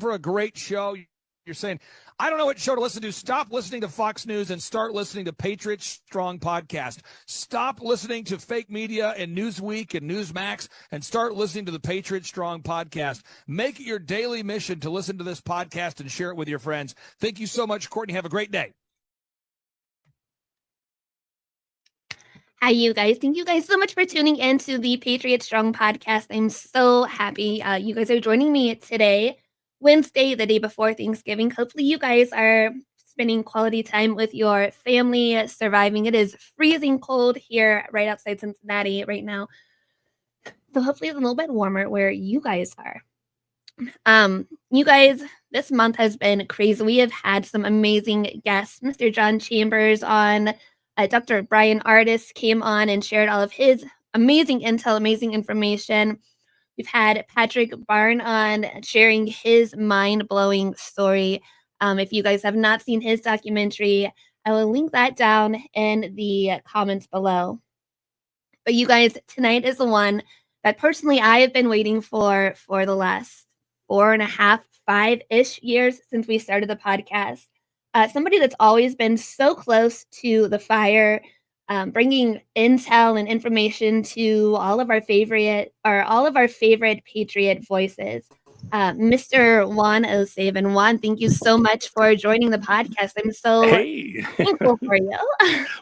for a great show. You're saying, I don't know what show to listen to. Stop listening to Fox News and start listening to Patriot Strong Podcast. Stop listening to fake media and Newsweek and Newsmax and start listening to the Patriot Strong Podcast. Make it your daily mission to listen to this podcast and share it with your friends. Thank you so much, Courtney. Have a great day. Hi, you guys. Thank you guys so much for tuning in to the Patriot Strong Podcast. I'm so happy you guys are joining me today, Wednesday, the day before Thanksgiving. Hopefully you guys are spending quality time with your family, surviving. It is freezing cold here right outside Cincinnati right now. So hopefully it's a little bit warmer where you guys are. You guys, this month has been crazy. We have had some amazing guests. Mr. John Chambers on, Dr. Brian Artis came on and shared all of his amazing intel, amazing information. We've had Patrick Barn on sharing his mind-blowing story. If you guys have not seen his documentary, I will link that down in the comments below. But you guys, tonight is the one that personally I have been waiting for the last 4.5, 5-ish years since we started the podcast. Somebody that's always been so close to the fire, bringing intel and information to all of our favorite Patriot voices. Mr. Juan SAVIN. Juan, thank you so much for joining the podcast. I'm so thankful for you.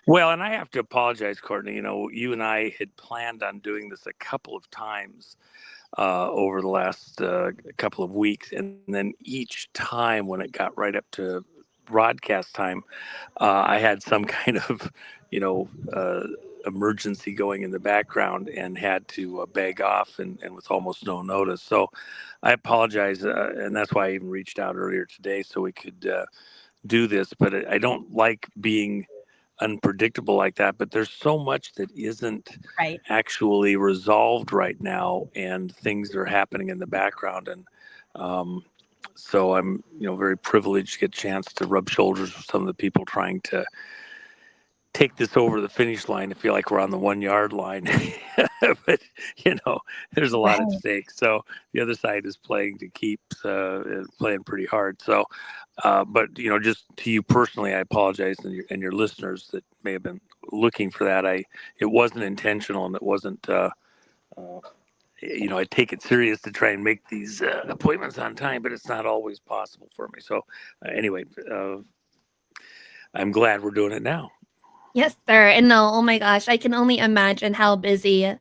Well, and I have to apologize, Courtney. You know, you and I had planned on doing this a couple of times over the last couple of weeks. And then each time when it got right up to broadcast time, I had some kind of, emergency going in the background and had to beg off and with almost no notice. So I apologize. And that's why I even reached out earlier today so we could do this. But I don't like being unpredictable like that. But there's so much that isn't actually resolved right now, and things are happening in the background. And so I'm, very privileged to get a chance to rub shoulders with some of the people trying to take this over the finish line. I feel like we're on the 1 yard line, but there's a lot at stake. So the other side is playing to keep, playing pretty hard. So, but just to you personally, I apologize, and your listeners that may have been looking for that. It wasn't intentional, and it wasn't. I take it serious to try and make these appointments on time, but it's not always possible for me. So anyway, I'm glad we're doing it now. Yes, sir. And no, oh my gosh, I can only imagine how busy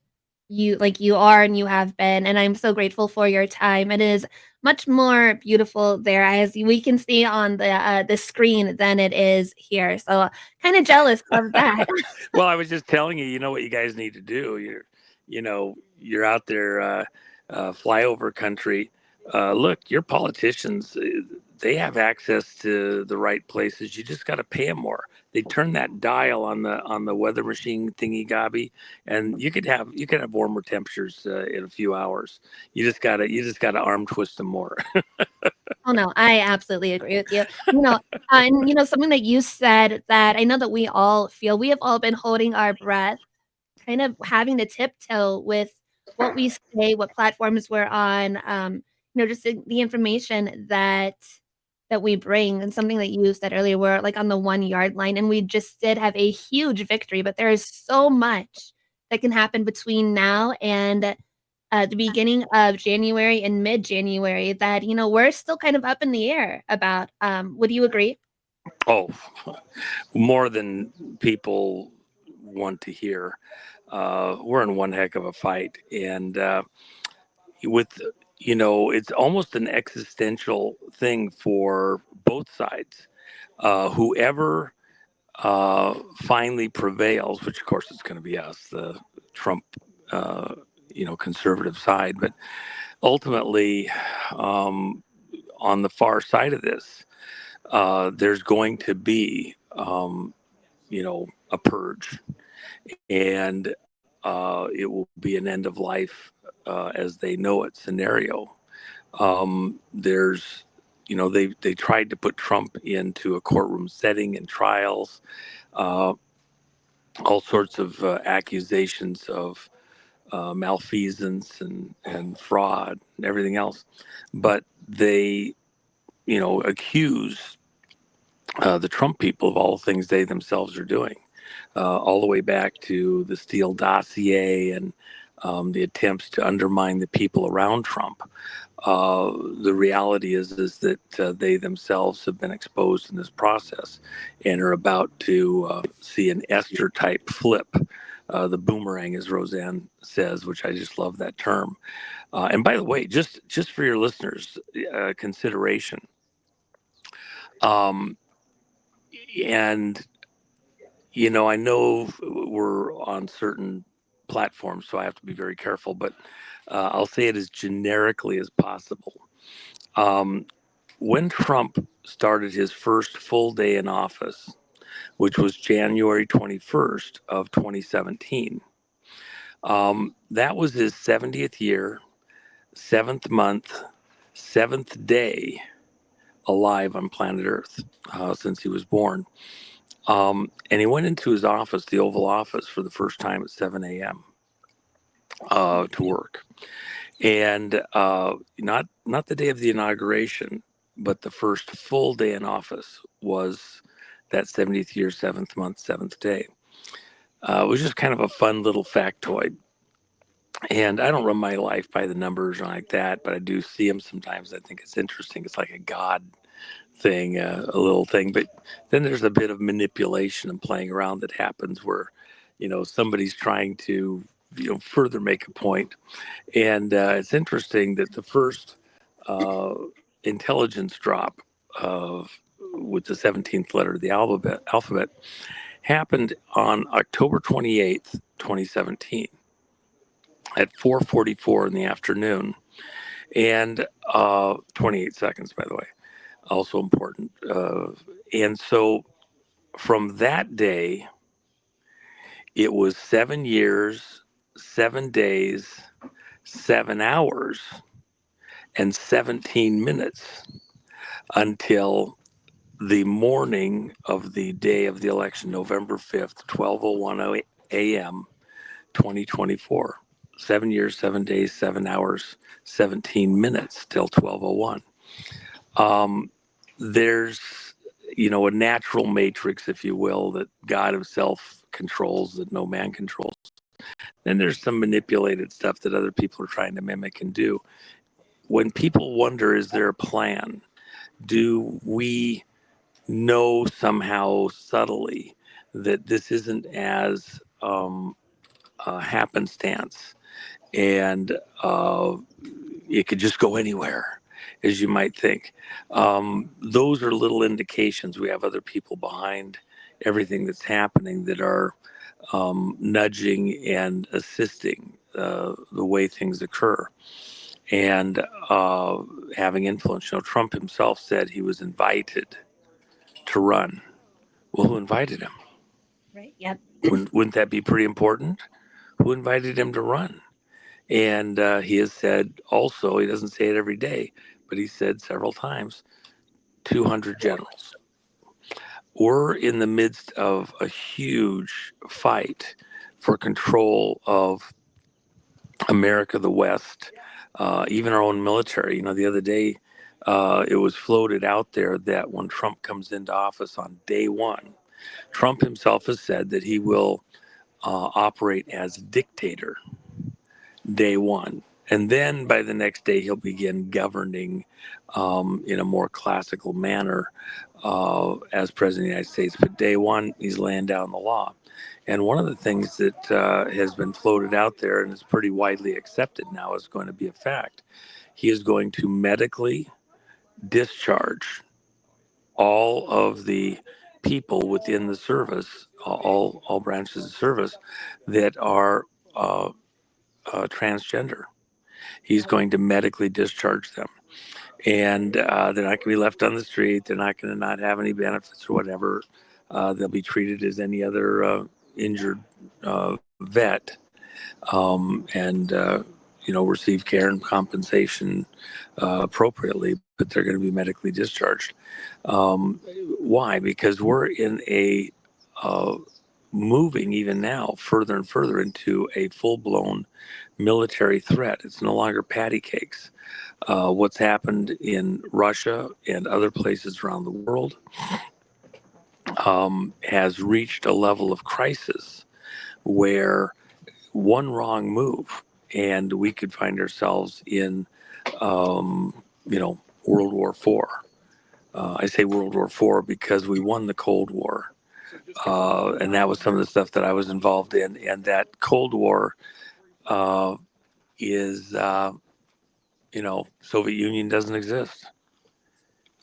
you are and you have been. And I'm so grateful for your time. It is much more beautiful there, as we can see on the screen, than it is here. So kind of jealous of that. Well, I was just telling you, what you guys need to do. You're out there, flyover country. Look, your politicians, they have access to the right places. You just got to pay them more. They turn that dial on the weather machine thingy gobby, and you could have warmer temperatures in a few hours. You just gotta arm twist them more. Oh no, I absolutely agree with you. And something that you said that I know that we all feel, we have all been holding our breath, kind of having to tiptoe with what we say, what platforms we're on, just the information that we bring. And something that you said earlier, we're like on the 1 yard line, and we just did have a huge victory, but there is so much that can happen between now and the beginning of January and mid-January that, we're still kind of up in the air about. Would you agree? Oh, more than people want to hear. We're in one heck of a fight, and with it's almost an existential thing for both sides. Whoever finally prevails, which of course is going to be us, the Trump, conservative side, but ultimately, on the far side of this, there's going to be, a purge, and it will be an end of life as they know it scenario. There's, they tried to put Trump into a courtroom setting and trials, all sorts of accusations of malfeasance and fraud and everything else. But they accuse the Trump people of all the things they themselves are doing, all the way back to the Steele dossier and the attempts to undermine the people around Trump. The reality is that they themselves have been exposed in this process and are about to see an Esther type flip. The boomerang, as Roseanne says, which I just love that term. And by the way, just for your listeners' consideration, and I know we're on certain platforms, so I have to be very careful, but I'll say it as generically as possible. When Trump started his first full day in office, which was January 21st of 2017, that was his 70th year, 7th month, 7th day alive on planet Earth since he was born. And he went into his office, the Oval Office, for the first time at 7 a.m. To work. And not the day of the inauguration, but the first full day in office was that 70th year, 7th month, 7th day. It was just kind of a fun little factoid. And I don't run my life by the numbers or like that, but I do see them sometimes. I think it's interesting. It's like a God thing, a little thing. But then there's a bit of manipulation and playing around that happens where, somebody's trying to, further make a point. And it's interesting that the first intelligence drop with the 17th letter of the alphabet happened on October 28th, 2017 at 4:44 in the afternoon, and 28 seconds, by the way, also important. And so from that day, it was 7 years, 7 days, 7 hours, and 17 minutes until the morning of the day of the election, November 5th, 12:01 a.m., 2024. 7 years, 7 days, 7 hours, 17 minutes till 12:01. There's, a natural matrix, if you will, that God himself controls, that no man controls. Then there's some manipulated stuff that other people are trying to mimic and do. When people wonder, is there a plan? Do we know somehow subtly that this isn't as happenstance and it could just go anywhere, as you might think? Those are little indications we have other people behind everything that's happening that are nudging and assisting the way things occur and having influence. Trump himself said he was invited to run. Well, who invited him? Right. Yep. Wouldn't that be pretty important? Who invited him to run? And he has said also, he doesn't say it every day, but he said several times, 200 generals. We're in the midst of a huge fight for control of America, the West, even our own military. The other day, it was floated out there that when Trump comes into office on day one, Trump himself has said that he will operate as dictator day one. And then by the next day, he'll begin governing in a more classical manner as president of the United States. But day one, he's laying down the law. And one of the things that has been floated out there and is pretty widely accepted now is going to be a fact. He is going to medically discharge all of the people within the service, all branches of service that are transgender. He's going to medically discharge them. And they're not going to be left on the street. They're not going to not have any benefits or whatever. They'll be treated as any other injured vet and receive care and compensation appropriately, but they're going to be medically discharged. Why? Because we're in a moving even now further and further into a full-blown military threat. It's no longer patty cakes. What's happened in Russia and other places around the world has reached a level of crisis where one wrong move and we could find ourselves in, World War IV. I say World War IV because we won the Cold War. And that was some of the stuff that I was involved in. And that Cold War is, Soviet Union doesn't exist.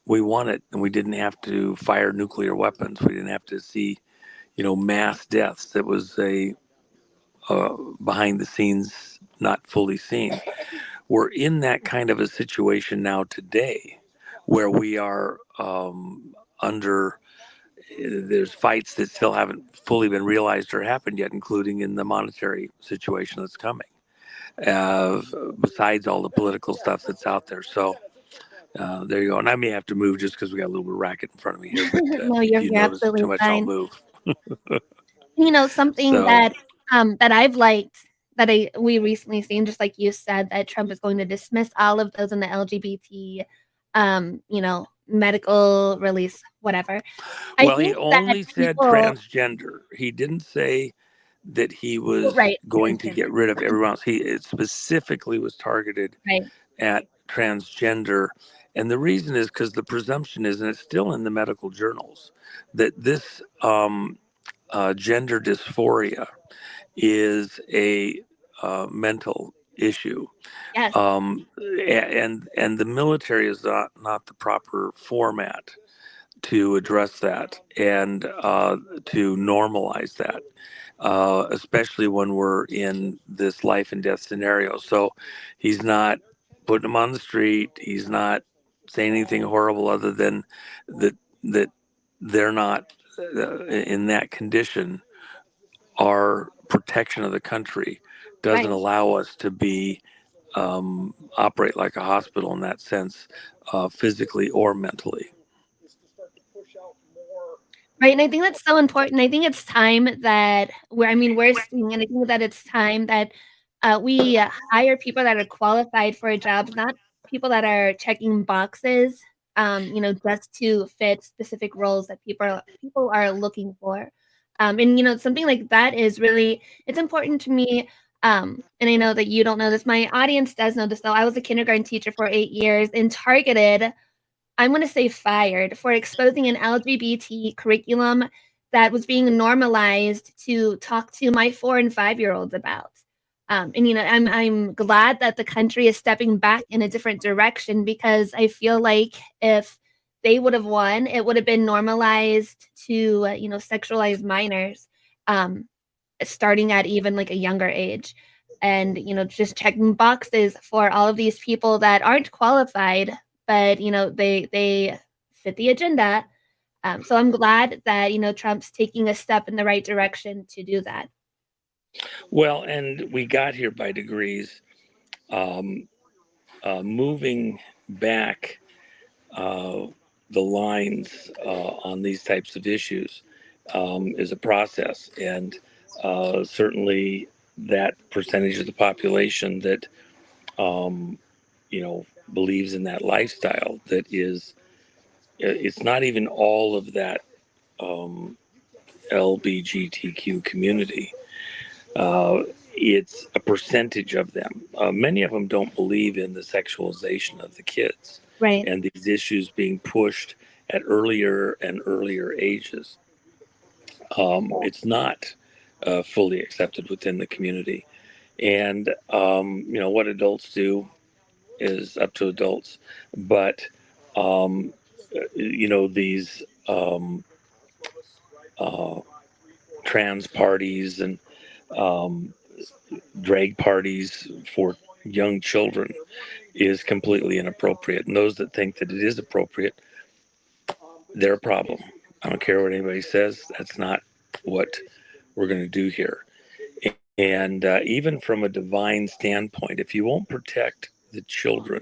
We won it, and we didn't have to fire nuclear weapons. We didn't have to see, mass deaths. That was a behind the scenes, not fully seen. We're in that kind of a situation now today, where we are under. There's fights that still haven't fully been realized or happened yet, including in the monetary situation that's coming. Besides all the political stuff that's out there, so. There you go. And I may have to move just because we got a little bit of racket in front of me here. But No, if you're you you're notice absolutely too much, I'll fine. move. Something So, that I've liked that we recently seen, just like you said, that Trump is going to dismiss all of those in the LGBT, medical release, whatever. I well, he think that only said people, transgender. He didn't say that he was right, going to transgender, get rid of everyone else. It specifically was targeted right, at transgender. And the reason is because the presumption is, and it's still in the medical journals, that this gender dysphoria is a mental issue. yes, And the military is not the proper format to address that and to normalize that, especially when we're in this life and death scenario. So he's not putting them on the street. He's not saying anything horrible other than that they're not in that condition. Our protection of the country doesn't right. allow us to be operate like a hospital in that sense, physically or mentally. Right, and I think that's so important. I think it's time that we're seeing, and I think that it's time that we hire people that are qualified for jobs, not people that are checking boxes, just to fit specific roles that people are looking for. And something like that is really it's important to me. And I know that you don't know this. My audience does know this though. I was a kindergarten teacher for 8 years and targeted I'm gonna say fired for exposing an LGBT curriculum that was being normalized to talk to my 4 and 5-year-olds about. And, I'm glad that the country is stepping back in a different direction because I feel like if they would have won, it would have been normalized to, sexualize minors, um, starting at even, like, a younger age. And, just checking boxes for all of these people that aren't qualified, but, they fit the agenda. So I'm glad that, Trump's taking a step in the right direction to do that. Well, and we got here by degrees. Um, Moving back uh, the lines on these types of issues is a process, and certainly that percentage of the population that um, believes in that lifestyle, that is, it's not even all of that LBGTQ community. It's a percentage of them. Many of them don't believe in the sexualization of the kids Right. and these issues being pushed at earlier and earlier ages. It's not fully accepted within the community. And, what adults do is up to adults. But, these uh, trans parties and um, drag parties for young children is completely inappropriate. And those that think that it is appropriate, they're a problem. I don't care what anybody says. That's not what we're going to do here. And even from a divine standpoint, if you won't protect the children,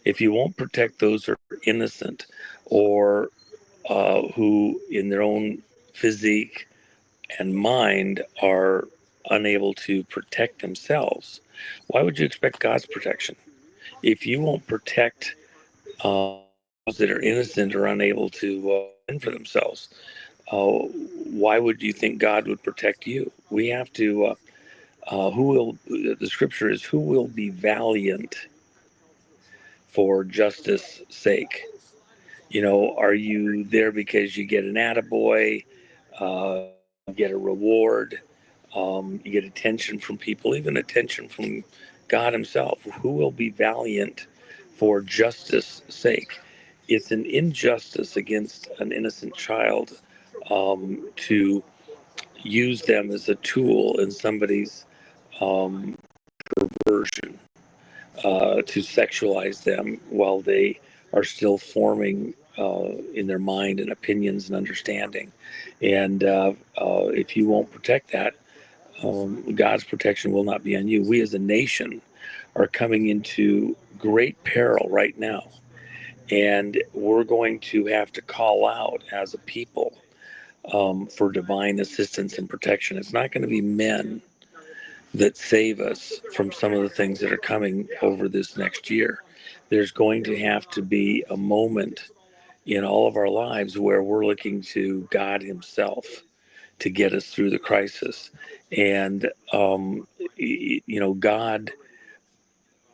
if you won't protect those who are innocent or who, in their own physique and mind are unable to protect themselves, why would you expect God's protection? If you won't protect those that are innocent or unable to fend for themselves, why would you think God would protect you? We have to, the scripture is, who will be valiant for justice sake? You know, are you there because you get an attaboy, get a reward, you get attention from people, even attention from God Himself? Who will be valiant for justice sake? It's an injustice against an innocent child to use them as a tool in somebody's um, perversion, to sexualize them while they are still forming in their mind and opinions and understanding. And if you won't protect that, God's protection will not be on you. We as a nation are coming into great peril right now. And we're going to have to call out as a people for divine assistance and protection. It's not going to be men that save us from some of the things that are coming over this next year. There's going to have to be a moment in all of our lives where we're looking to God Himself to get us through the crisis. And, God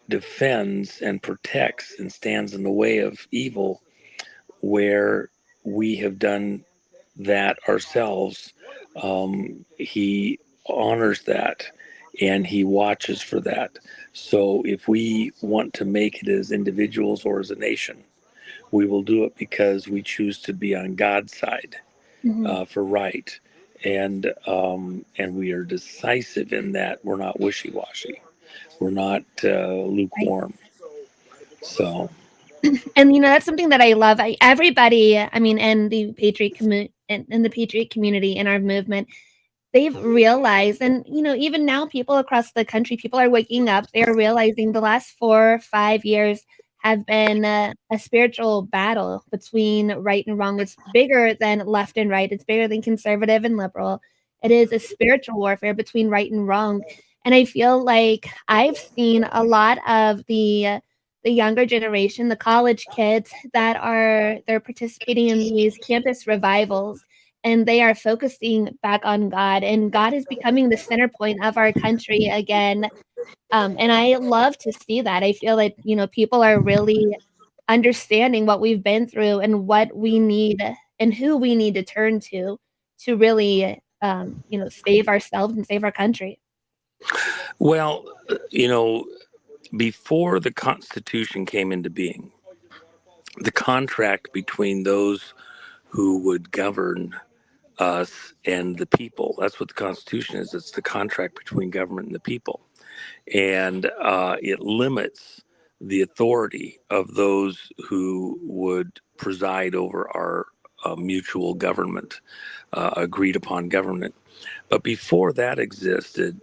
defends and protects and stands in the way of evil where we have done that ourselves. He honors that and He watches for that. So if we want to make it as individuals or as a nation, we will do it because we choose to be on God's side for right. And we are decisive in that. We're not wishy-washy. We're not lukewarm. So, And that's something that I love. Everybody, I mean, and the Patriot in the Patriot community in our movement, they've realized, and even now, people across the country, people are waking up. They're realizing the last 4 or 5 years have been a spiritual battle between right and wrong. It's bigger than left and right. It's bigger than conservative and liberal. It is a spiritual warfare between right and wrong. And I feel like I've seen a lot of the younger generation, the college kids they're participating in these campus revivals, and they are focusing back on God, and God is becoming the center point of our country again. And I love to see that. I feel like, people are really understanding what we've been through and what we need and who we need to turn to really, save ourselves and save our country. well, before the Constitution came into being, the contract between those who would govern us and the people. That's what the Constitution is. It's the contract between government and the people. And it limits the authority of those who would preside over our mutual government, agreed upon government. But before that existed,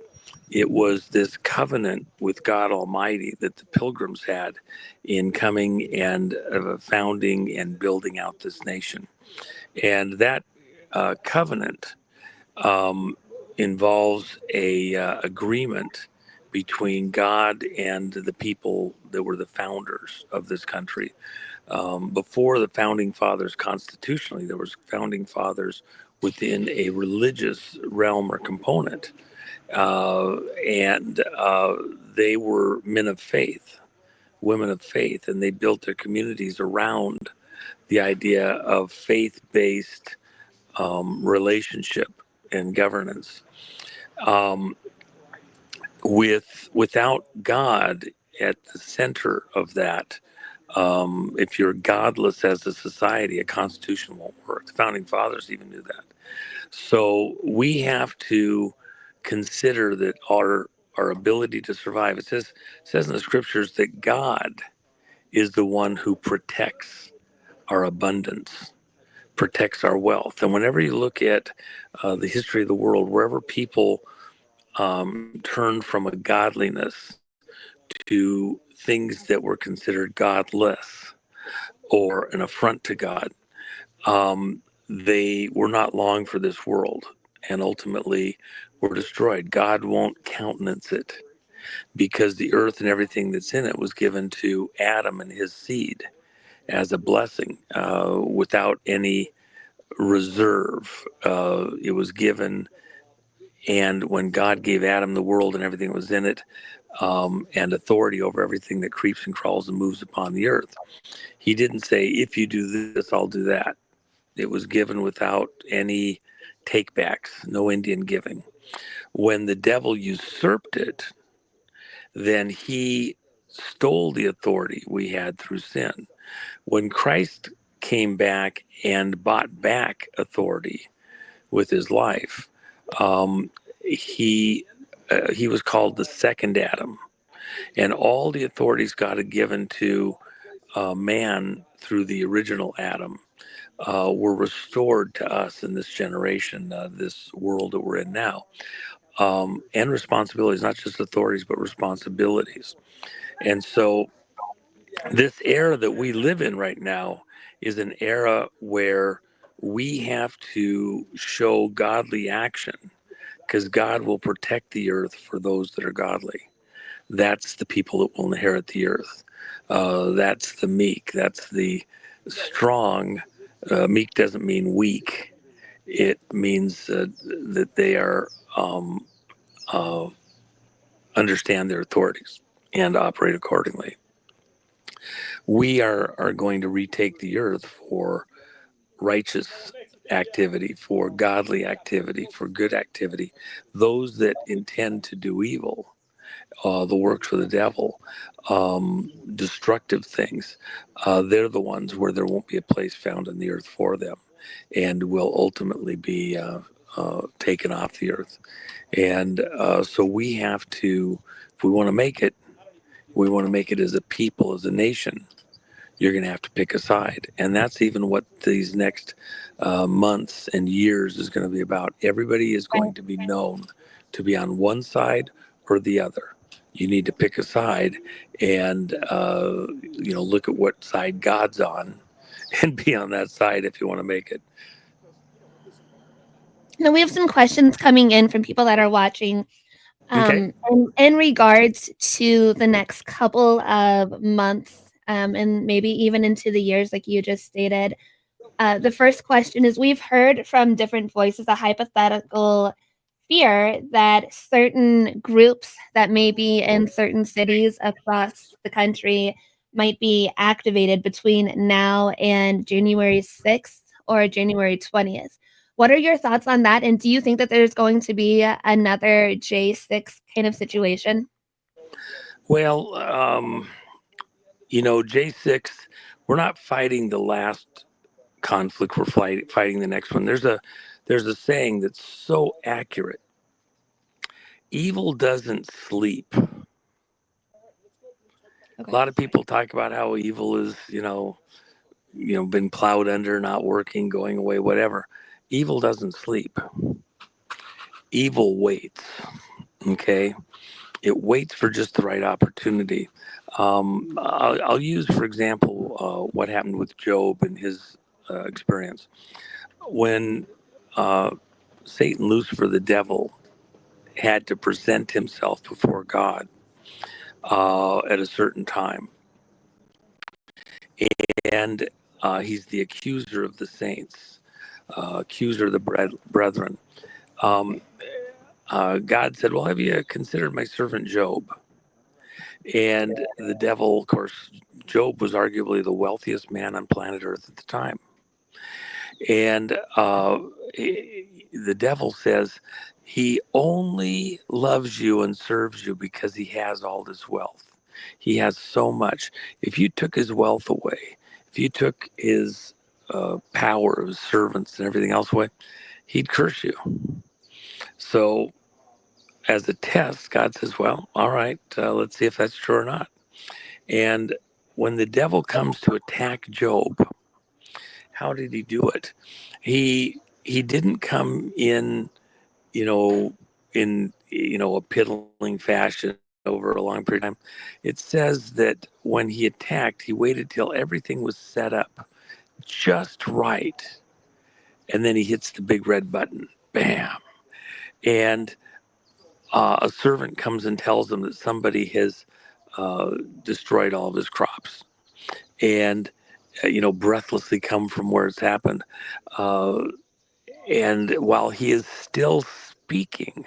it was this covenant with God Almighty that the pilgrims had in coming and founding and building out this nation. And that covenant involves a agreement between God and the people that were the founders of this country. Before the founding fathers, constitutionally, there was founding fathers within a religious realm or component, and they were men of faith, women of faith, and they built their communities around the idea of faith-based relationship and governance. Um, without God at the center of that, if you're godless as a society, a constitution won't work. The founding fathers even knew that. So we have to consider that our ability to survive. It says in the scriptures that God is the one who protects our abundance, protects our wealth. And whenever you look at the history of the world, wherever people turned from a godliness to things that were considered godless or an affront to God, they were not long for this world. and ultimately were destroyed. God won't countenance it because the earth and everything that's in it was given to Adam and his seed as a blessing without any reserve. It was given, and when God gave Adam the world and everything that was in it, and authority over everything that creeps and crawls and moves upon the earth, he didn't say, if you do this, I'll do that. It was given without any takebacks, no Indian giving. When the devil usurped it, then he stole the authority we had through sin. When Christ came back and bought back authority with his life, um, he was called the second Adam, and all the authorities God had given to man through the original Adam were restored to us in this generation, this world that we're in now. And responsibilities, not just authorities, but responsibilities. And so, this era that we live in right now is an era where we have to show godly action because God will protect the earth for those that are godly. That's the people that will inherit the earth. That's the meek. That's the strong. Meek doesn't mean weak. It means that they are uh, understand their authorities and operate accordingly. We are going to retake the earth for righteous activity, for godly activity, for good activity. Those that intend to do evil, the works of the devil, destructive things, they're the ones where there won't be a place found in the earth for them and will ultimately be taken off the earth. And so we have to, if we want to make it, we want to make it as a people, as a nation, you're going to have to pick a side. And that's even what these next months and years is going to be about. Everybody is going to be known to be on one side or the other. You need to pick a side and, look at what side God's on and be on that side if you want to make it. Now we have some questions coming in from people that are watching. Okay. In regards to the next couple of months, and maybe even into the years, like you just stated, the first question is, we've heard from different voices a hypothetical fear that certain groups that may be in certain cities across the country might be activated between now and January 6th or January 20th. What are your thoughts on that? And do you think that there's going to be another J6 kind of situation? Well, J6, we're not fighting the last conflict. We're fighting the next one. There's a saying that's so accurate. Evil doesn't sleep. A lot of people talk about how evil is, been plowed under, not working, going away, whatever. Evil doesn't sleep. Evil waits. Okay, it waits for just the right opportunity. I'll use, for example, what happened with Job and his experience when Satan, Lucifer, the devil, had to present himself before God at a certain time. And he's the accuser of the saints, accuser of the brethren. Um, God said, well, have you considered my servant Job? And the devil, of course, Job was arguably the wealthiest man on planet Earth at the time. And the devil says, he only loves you and serves you because he has all this wealth. He has so much. If you took his wealth away, if you took his power of his servants and everything else away, he'd curse you. So, as a test, God says, well, all right, let's see if that's true or not. And when the devil comes to attack Job, how did he do it? He didn't come in, a piddling fashion over a long period of time. It says that when he attacked, he waited till everything was set up just right, and then he hits the big red button. Bam. And a servant comes and tells him that somebody has destroyed all of his crops, and breathlessly come from where it's happened. And while he is still speaking,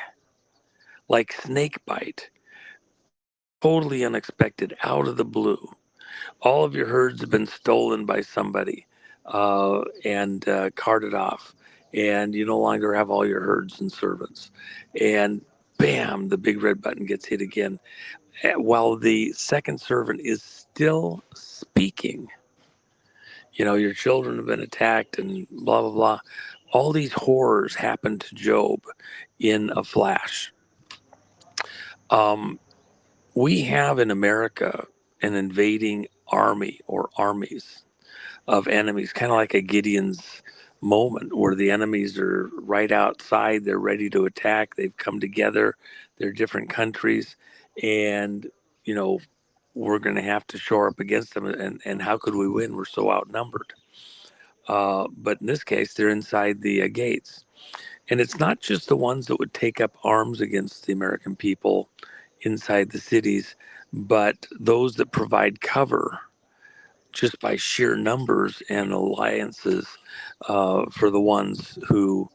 like snake bite, totally unexpected, out of the blue, all of your herds have been stolen by somebody and carted off, and you no longer have all your herds and servants. And bam, the big red button gets hit again. While the second servant is still speaking, your children have been attacked and blah, blah, blah. All these horrors happen to Job in a flash. We have in America an invading army or armies of enemies, kind of like a Gideon's moment where the enemies are right outside, they're ready to attack, they've come together, they're different countries, and, we're going to have to shore up against them. And how could we win? We're so outnumbered. But in this case, they're inside the gates. And it's not just the ones that would take up arms against the American people inside the cities, but those that provide cover just by sheer numbers and alliances for the ones who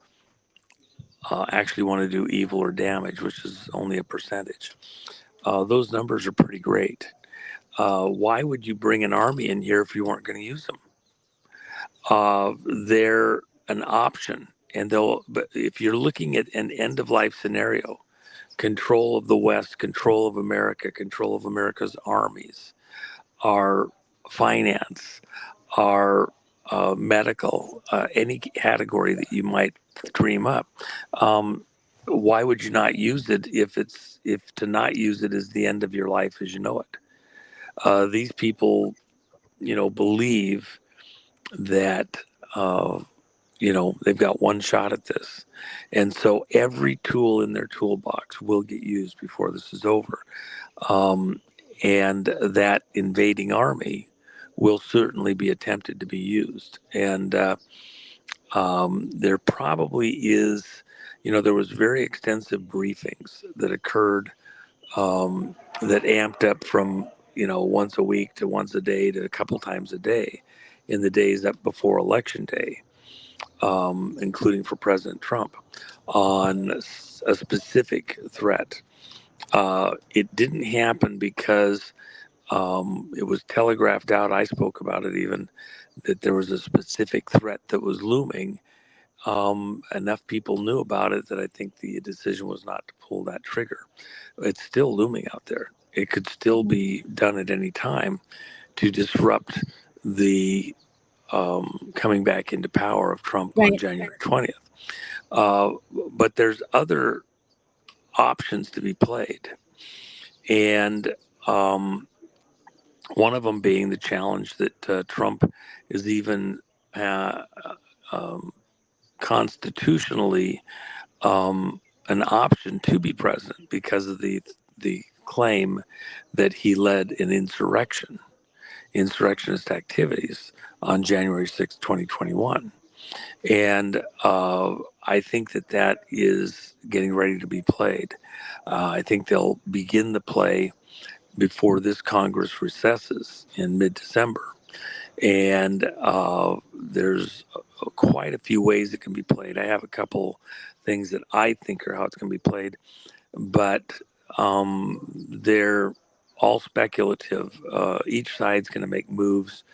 actually want to do evil or damage, which is only a percentage. Those numbers are pretty great. Why would you bring an army in here if you weren't going to use them? They're an option. And but if you're looking at an end of life scenario, control of the West, control of America, control of America's armies, our finance, our medical, any category that you might dream up. Why would you not use it if to not use it is the end of your life as you know it? These people, believe that they've got one shot at this, and so every tool in their toolbox will get used before this is over. And that invading army will certainly be attempted to be used. And there probably is, there was very extensive briefings that occurred that amped up from, once a week to once a day to a couple times a day in the days up before Election Day, including for President Trump, on a specific threat. It didn't happen because it was telegraphed out. I spoke about it even, that there was a specific threat that was looming. Enough people knew about it that I think the decision was not to pull that trigger. It's still looming out there. It could still be done at any time to disrupt the coming back into power of Trump on January 20th. But there's other options to be played. And one of them being the challenge that Trump is even constitutionally an option to be president because of the claim that he led an insurrectionist activities on January 6, 2021. And I think that is getting ready to be played. I think they'll begin the play before this Congress recesses in mid-December. And there's quite a few ways it can be played. I have a couple things that I think are how it's going to be played, but they're all speculative. Each side's going to make moves.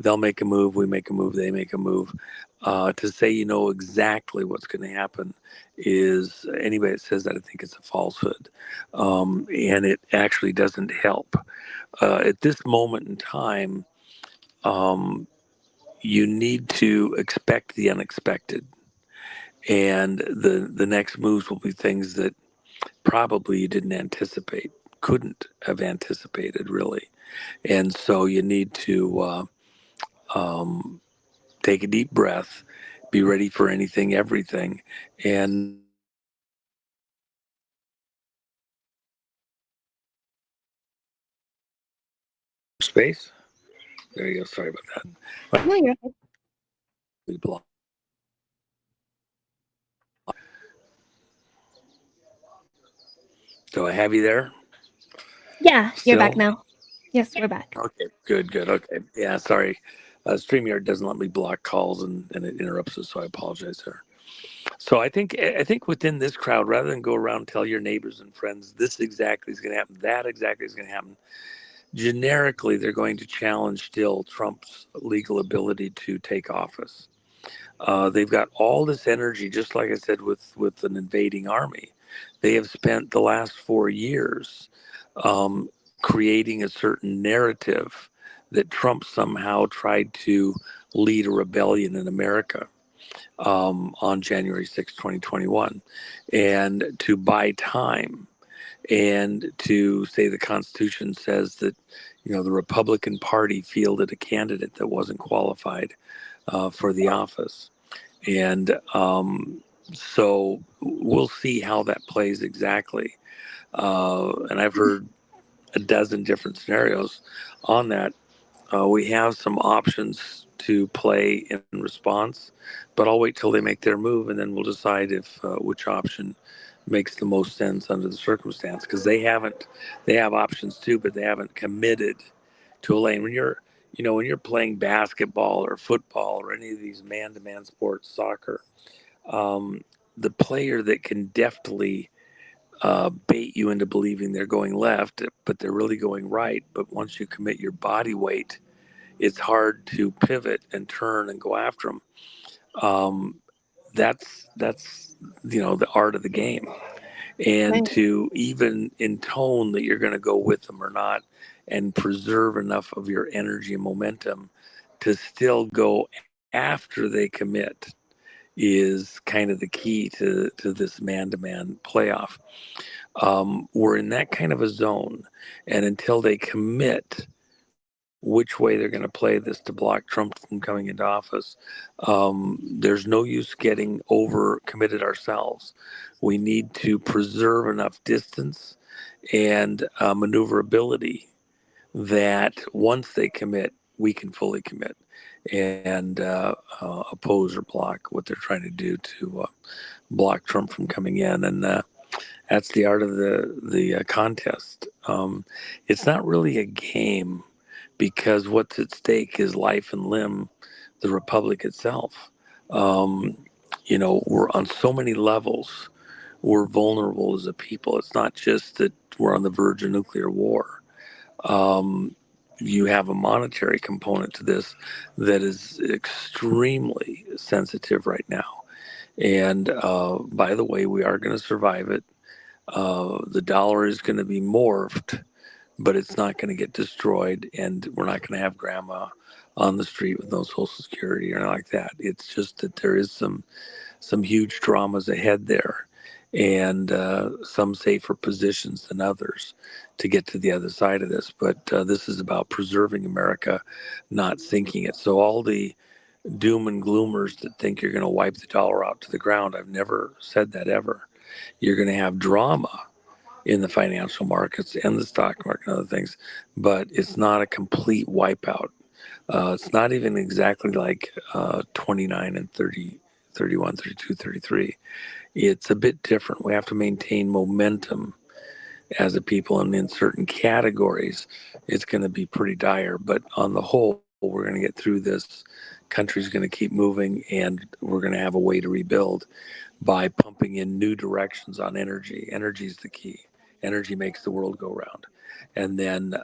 They'll make a move, we make a move, they make a move. To say exactly what's going to happen is, anybody that says that, I think it's a falsehood. And it actually doesn't help. At this moment in time, you need to expect the unexpected. And the next moves will be things that probably you didn't anticipate, couldn't have anticipated, really. And so you need to take a deep breath, be ready for anything, everything, and space. There you go. Sorry about that. No, you're okay. So I have you there. Yeah, you're back Still? now. Yes, we're back. Okay, good. Okay. Yeah, sorry. StreamYard doesn't let me block calls and it interrupts us, so I apologize there. So I think within this crowd, rather than go around and tell your neighbors and friends this exactly is going to happen, that exactly is going to happen, generically they're going to challenge still Trump's legal ability to take office. They've got all this energy, just like I said, with an invading army. They have spent the last 4 years um, creating a certain narrative that Trump somehow tried to lead a rebellion in America on January 6, 2021, and to buy time and to say the Constitution says that, the Republican Party fielded a candidate that wasn't qualified for the office. And so we'll see how that plays exactly. And I've heard a dozen different scenarios on that. We have some options to play in response, but I'll wait till they make their move and then we'll decide if which option makes the most sense under the circumstance. Because they have options too, but they haven't committed to a lane. When you're playing basketball or football or any of these man-to-man sports, soccer, um, the player that can deftly bait you into believing they're going left, but they're really going right. But once you commit your body weight, it's hard to pivot and turn and go after them. Um, that's the art of the game, and Right. to even intone that you're going to go with them or not, and preserve enough of your energy and momentum to still go after they commit is kind of the key to this man-to-man playoff. We're in that kind of a zone, and until they commit which way they're going to play this to block Trump from coming into office, there's no use getting over committed ourselves. We need to preserve enough distance and maneuverability that once they commit, we can fully commit and oppose or block what they're trying to do to block Trump from coming in. And that's the art of the contest. It's not really a game because what's at stake is life and limb, the republic itself. Um, we're on so many levels. We're vulnerable as a people. It's not just that we're on the verge of nuclear war. Um, you have a monetary component to this that is extremely sensitive right now. And by the way, we are going to survive it. The dollar is going to be morphed, but it's not going to get destroyed, and we're not going to have grandma on the street with no social security or anything like that. It's just that there is some huge dramas ahead there, and some safer positions than others to get to the other side of this. But this is about preserving America, not sinking it. So all the doom and gloomers that think you're going to wipe the dollar out to the ground, I've never said that ever. You're going to have drama in the financial markets and the stock market and other things, but it's not a complete wipeout. It's not even exactly like 29 and 30, 31, 32, 33. It's a bit different. We have to maintain momentum as a people, and in certain categories, it's going to be pretty dire. But on the whole, we're going to get through this. Country's going to keep moving, and we're going to have a way to rebuild by pumping in new directions on energy. Energy is the key. Energy makes the world go round. And then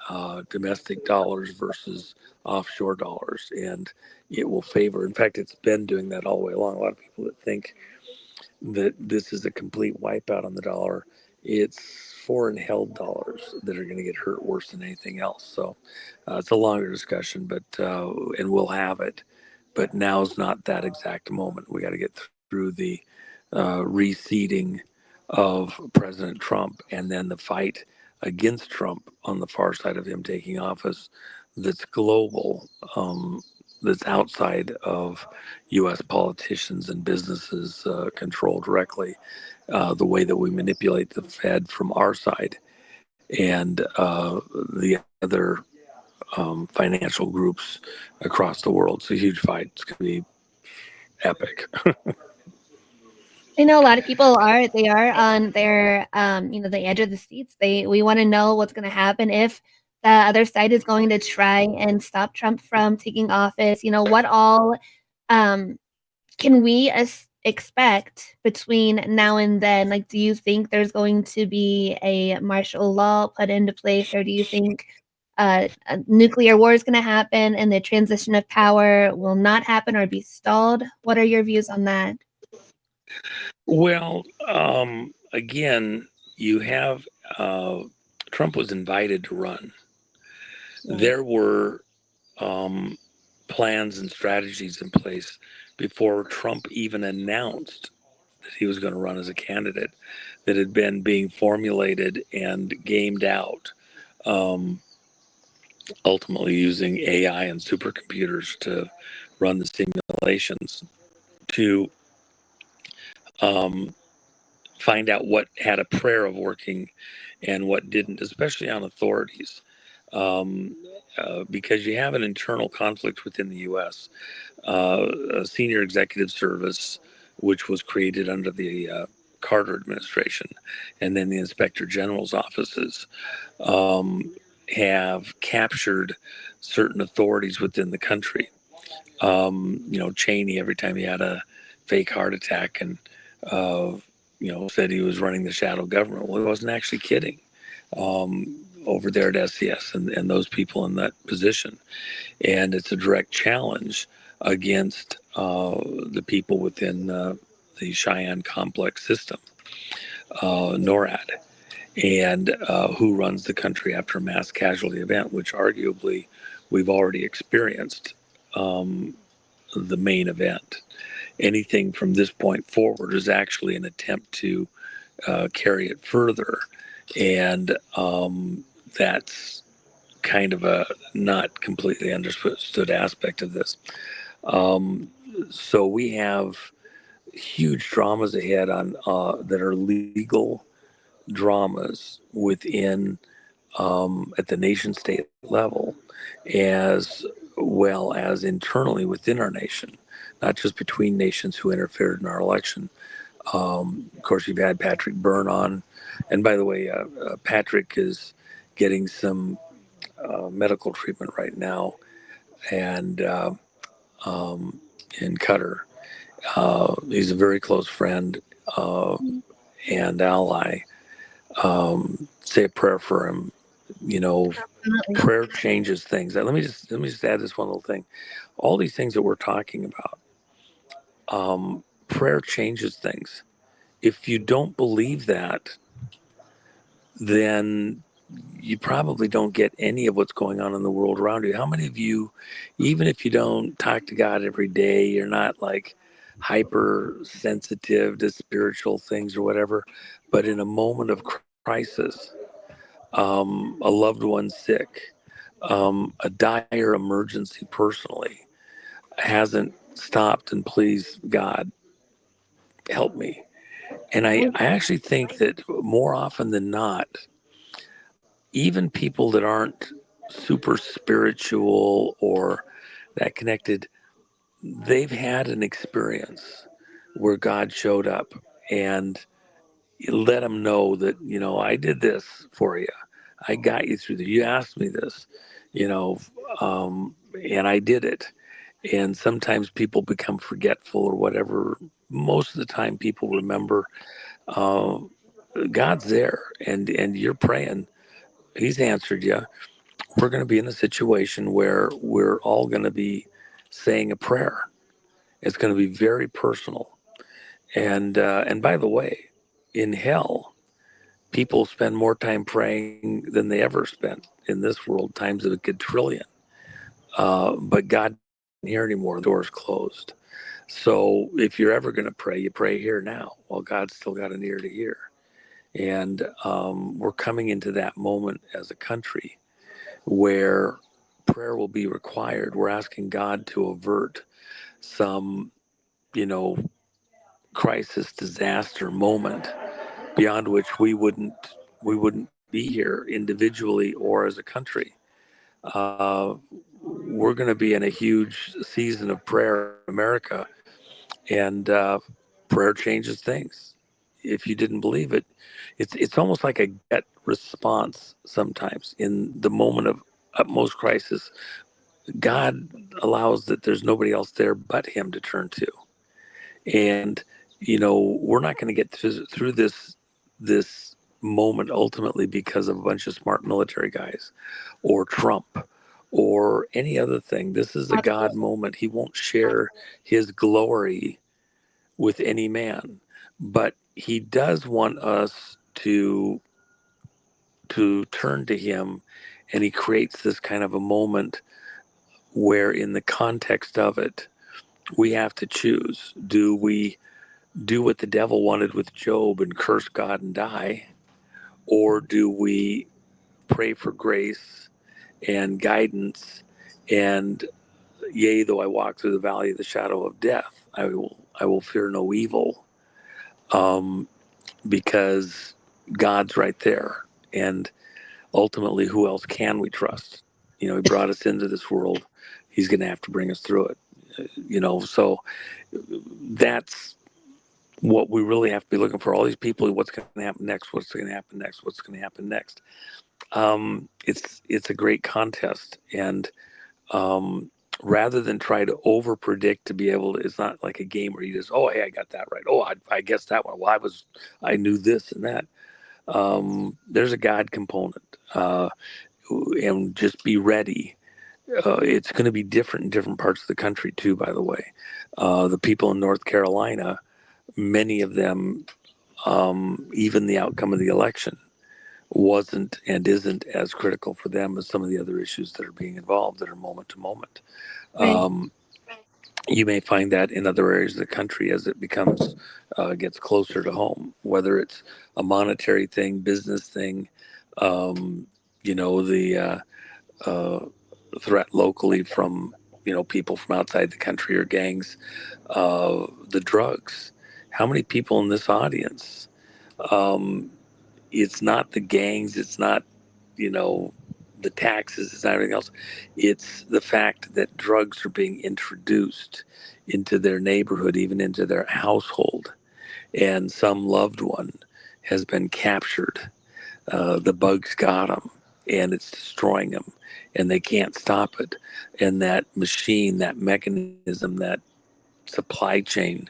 domestic dollars versus offshore dollars. And it will favor, in fact, it's been doing that all the way along. A lot of people that think that this is a complete wipeout on the dollar, it's foreign held dollars that are going to get hurt worse than anything else. So it's a longer discussion, but and we'll have it. But now's not that exact moment. We got to get through the reseating of President Trump and then the fight against Trump on the far side of him taking office that's global, that's outside of U.S. politicians and businesses control directly, the way that we manipulate the Fed from our side and the other financial groups across the world. It's a huge fight. It's going to be epic. I know a lot of people are. They are on their, the edge of the seats. We want to know what's going to happen if the other side is going to try and stop Trump from taking office. What all um, can we expect between now and then? Like, do you think there's going to be a martial law put into place, or do you think a nuclear war is going to happen and the transition of power will not happen or be stalled? What are your views on that? Well, again, you have Trump was invited to run. There were um, plans and strategies in place before Trump even announced that he was going to run as a candidate that had been being formulated and gamed out, um, ultimately using AI and supercomputers to run the simulations to um, find out what had a prayer of working and what didn't, especially on authorities. Because you have an internal conflict within the U.S. A senior executive service, which was created under the Carter administration, and then the Inspector General's offices, have captured certain authorities within the country. Cheney, every time he had a fake heart attack and, said he was running the shadow government. Well, he wasn't actually kidding. Over there at SCS and those people in that position. And it's a direct challenge against the people within the Cheyenne complex system, NORAD, and who runs the country after a mass casualty event, which arguably we've already experienced the main event. Anything from this point forward is actually an attempt to carry it further. And that's kind of a not completely understood aspect of this. Um, so we have huge dramas ahead on that are legal dramas within at the nation state level, as well as internally within our nation, not just between nations who interfered in our election. Of course, you've had Patrick Byrne on, and by the way, Patrick is getting some medical treatment right now, and in Qatar. He's a very close friend and ally. Say a prayer for him. You know, Definitely. prayer changes things. Let me just add this one little thing. All these things that we're talking about, prayer changes things. If you don't believe that, then you probably don't get any of what's going on in the world around you. How many of you, even if you don't talk to God every day, you're not like hypersensitive to spiritual things or whatever, but in a moment of crisis, a loved one sick, a dire emergency personally hasn't stopped and please God, help me. And I actually think that more often than not, even people that aren't super spiritual or that connected, they've had an experience where God showed up and let them know that, I did this for you. I got you through this. You asked me this, you know, and I did it. And sometimes people become forgetful or whatever. Most of the time, people remember uh, God's there and you're praying. He's answered you. We're going to be in a situation where we're all going to be saying a prayer. It's going to be very personal. And by the way, in hell, people spend more time praying than they ever spent in this world, times of a quadrillion. But God isn't here anymore. The door's closed. So if you're ever going to pray, you pray here now. Well, God's still got an ear to hear. And we're coming into that moment as a country where prayer will be required. We're asking God to avert some, you know, crisis, disaster moment beyond which we wouldn't be here individually or as a country. Uh, we're going to be in a huge season of prayer in America, and prayer changes things. If you didn't believe it, it's almost like a gut response sometimes in the moment of utmost crisis. God allows that there's nobody else there but him to turn to. And, we're not going to get through this moment ultimately because of a bunch of smart military guys or Trump or any other thing. This is a God Absolutely. moment. He won't share his glory with any man, but he does want us to turn to him, and he creates this kind of a moment where in the context of it we have to choose. Do we do what the devil wanted with Job and curse God and die, or do we pray for grace and guidance, and yea, though I walk through the valley of the shadow of death, I will fear no evil, um, because God's right there. And ultimately, who else can we trust? He brought us into this world. He's going to have to bring us through it. So that's what we really have to be looking for. All these people, what's going to happen next? What's going to happen next? What's going to happen next? It's a great contest, and rather than try to over predict to be able to, it's not like a game where you just, oh, hey, I got that right. Oh, I guessed that one. Well, I knew this and that. There's a God component, and just be ready. It's going to be different in different parts of the country too, by the way. The people in North Carolina, many of them, even the outcome of the election wasn't and isn't as critical for them as some of the other issues that are being involved that are moment to moment. Right. You may find that in other areas of the country as it gets closer to home, whether it's a monetary thing, business thing, the threat locally from people from outside the country or gangs, the drugs. How many people in this audience? It's not the gangs. It's not you know the taxes. It's not everything else. It's the fact that drugs are being introduced into their neighborhood, even into their household, and some loved one has been captured. The bugs got them, and it's destroying them, and they can't stop it. And that machine, that mechanism, that supply chain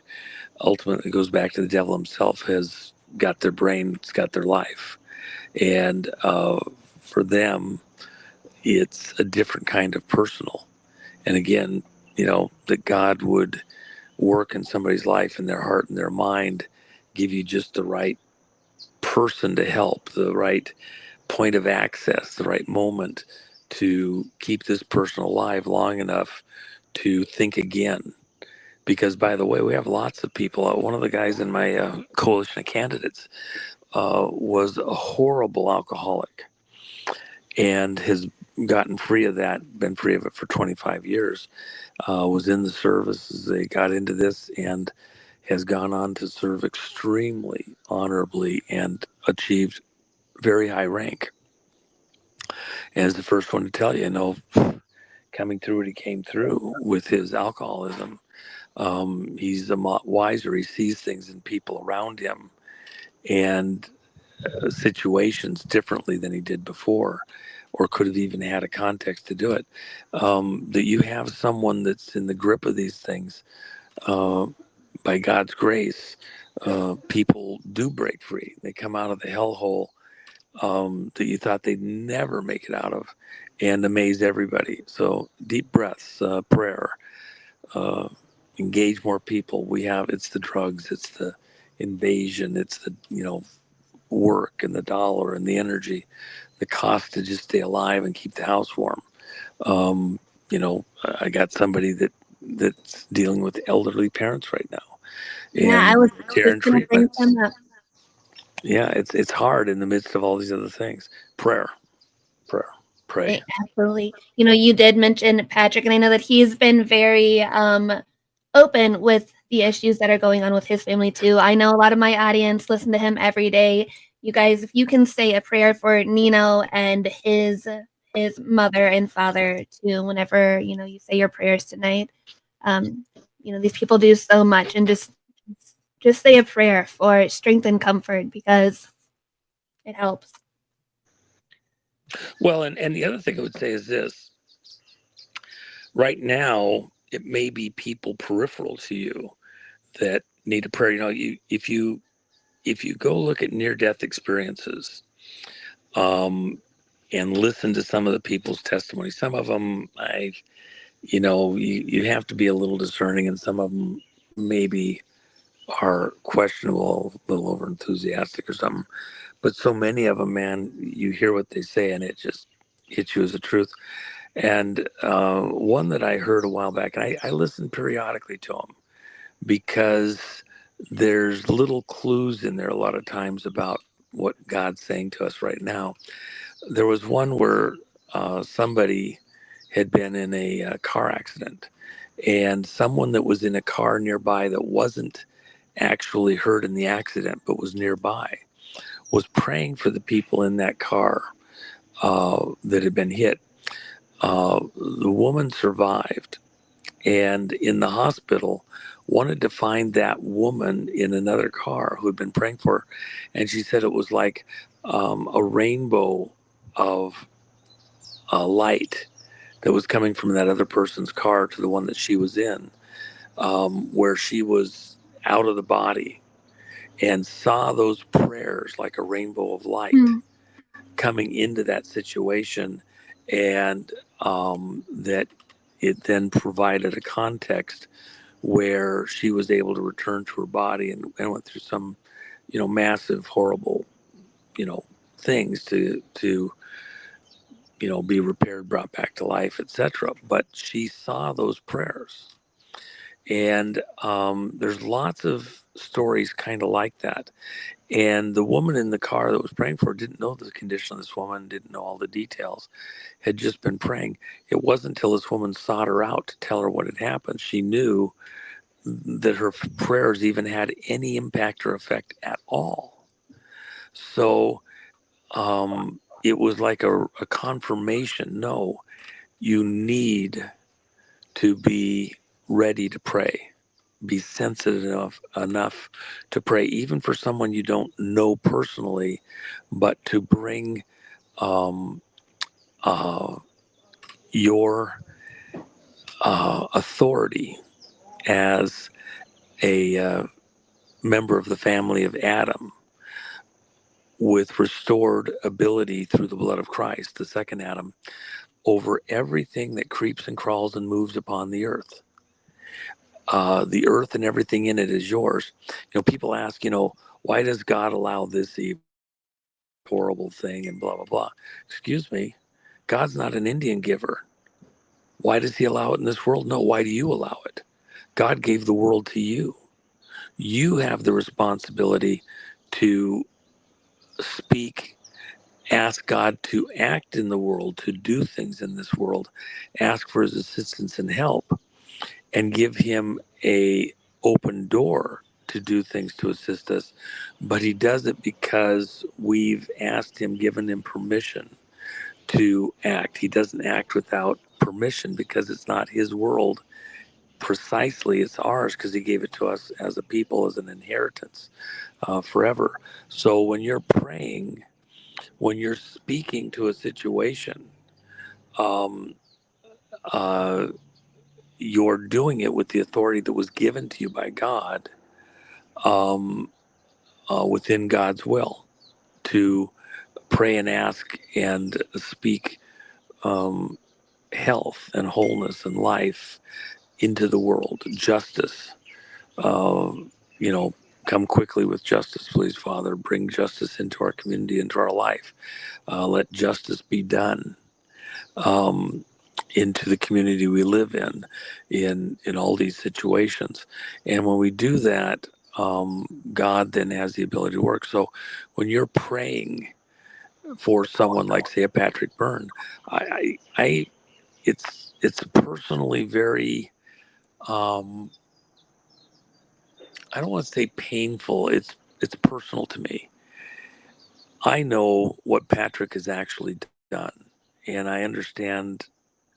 ultimately goes back to the devil himself, has got their brain, it's got their life. And for them, it's a different kind of personal. And again, that God would work in somebody's life, in their heart and their mind, give you just the right person to help, the right point of access, the right moment to keep this person alive long enough to think again. Because, by the way, we have lots of people. One of the guys in my coalition of candidates was a horrible alcoholic and has gotten free of that, been free of it for 25 years, was in the service as they got into this, and has gone on to serve extremely honorably and achieved very high rank. And is the first one to tell coming through what he came through with his alcoholism, he's a lot wiser. He sees things in people around him and situations differently than he did before, or could have even had a context to do it. That you have someone that's in the grip of these things, by God's grace, people do break free. They come out of the hellhole that you thought they'd never make it out of, and amaze everybody. So deep breaths, prayer, uh, engage more people. It's the drugs, it's the invasion, it's the work and the dollar and the energy, the cost to just stay alive and keep the house warm. I got somebody that's dealing with elderly parents right now, Yeah, and I was care just and gonna bring treatments. them up. Yeah, it's hard in the midst of all these other things. Prayer, pray. Right, absolutely. You did mention Patrick, and I know that he's been very open with the issues that are going on with his family too. I know a lot of my audience listen to him every day. You guys, if you can say a prayer for Nino and his mother and father too, whenever you say your prayers tonight. Um, these people do so much, and just just say a prayer for strength and comfort, because it helps. Well, and the other thing I would say is this: right now, it may be people peripheral to you that need a prayer. If you go look at near death experiences, and listen to some of the people's testimony, some of them you have to be a little discerning, and some of them maybe are questionable, a little over enthusiastic or something. But so many of them, man, you hear what they say, and it just hits you as the truth. And one that I heard a while back, and I listen periodically to them because there's little clues in there a lot of times about what God's saying to us right now. There was one where somebody had been in a car accident, and someone that was in a car nearby that wasn't actually hurt in the accident but was nearby was praying for the people in that car that had been hit. The woman survived, and in the hospital wanted to find that woman in another car who had been praying for her. And she said it was like a rainbow of light that was coming from that other person's car to the one that she was in, where she was out of the body and saw those prayers like a rainbow of light Mm. coming into that situation, and that it then provided a context where she was able to return to her body and went through some, massive, horrible, things to be repaired, brought back to life, etc. But she saw those prayers, and there's lots of stories kind of like that. And the woman in the car that was praying for her didn't know the condition of this woman, didn't know all the details, had just been praying. It wasn't until this woman sought her out to tell her what had happened she knew that her prayers even had any impact or effect at all. So it was like a confirmation. No, you need to be ready to pray. Be sensitive enough to pray, even for someone you don't know personally, but to bring um, uh, your authority as a member of the family of Adam with restored ability through the blood of Christ, the second Adam, over everything that creeps and crawls and moves upon the earth. The earth and everything in it is yours. People ask, why does God allow this evil, horrible thing and blah, blah, blah? Excuse me, God's not an Indian giver. Why does he allow it in this world? No, why do you allow it? God gave the world to you. You have the responsibility to speak, ask God to act in the world, to do things in this world, ask for his assistance and help, and give him a open door to do things to assist us. But he does it because we've asked him, given him permission to act. He doesn't act without permission because it's not his world precisely, it's ours because he gave it to us as a people, as an inheritance forever. So when you're praying, when you're speaking to a situation, um, uh, you're doing it with the authority that was given to you by God, um, within God's will, to pray and ask and speak um, health and wholeness and life into the world, justice. Uh, you know, come quickly with justice, please, Father. Bring justice into our community, into our life. Let justice be done. Into the community we live in all these situations. And when we do that, God then has the ability to work. So when you're praying for someone like, say, a Patrick Byrne, I it's personally very, um, I don't want to say painful. It's personal to me. I know what Patrick has actually done, and I understand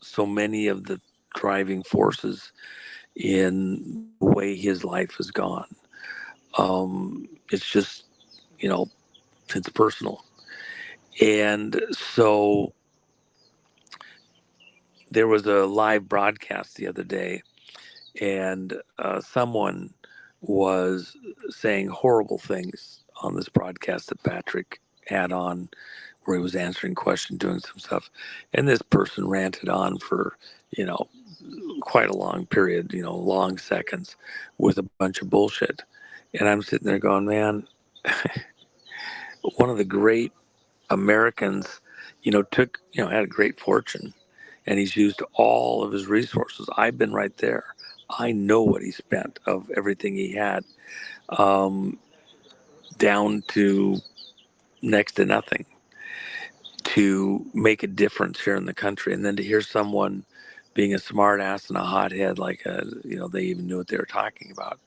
so many of the driving forces in the way his life has gone. It's just, you know, it's personal. And so there was a live broadcast the other day, and someone was saying horrible things on this broadcast that Patrick had on, where he was answering questions, doing some stuff. And this person ranted on for, you know, quite a long period, you know, long seconds with a bunch of bullshit. And I'm sitting there going, man, one of the great Americans, you know, had a great fortune, and he's used all of his resources. I've been right there. I know what he spent of everything he had, um, down to next to nothing, to make a difference here in the country. And then to hear someone being a smart ass and a hothead, like, they even knew what they were talking about.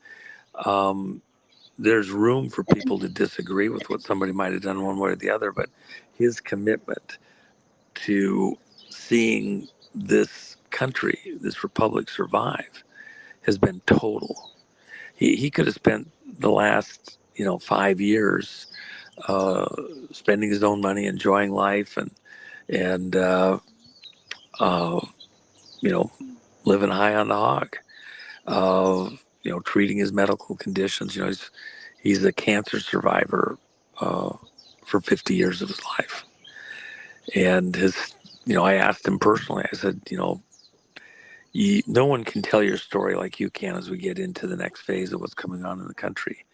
Um, there's room for people to disagree with what somebody might have done one way or the other, but his commitment to seeing this country, this republic survive has been total. He could have spent the last, 5 years uh, spending his own money, enjoying life, and uh, you know, living high on the hog. Treating his medical conditions. He's a cancer survivor uh, for 50 years of his life, and I asked him personally. I said, no one can tell your story like you can as we get into the next phase of what's coming on in the country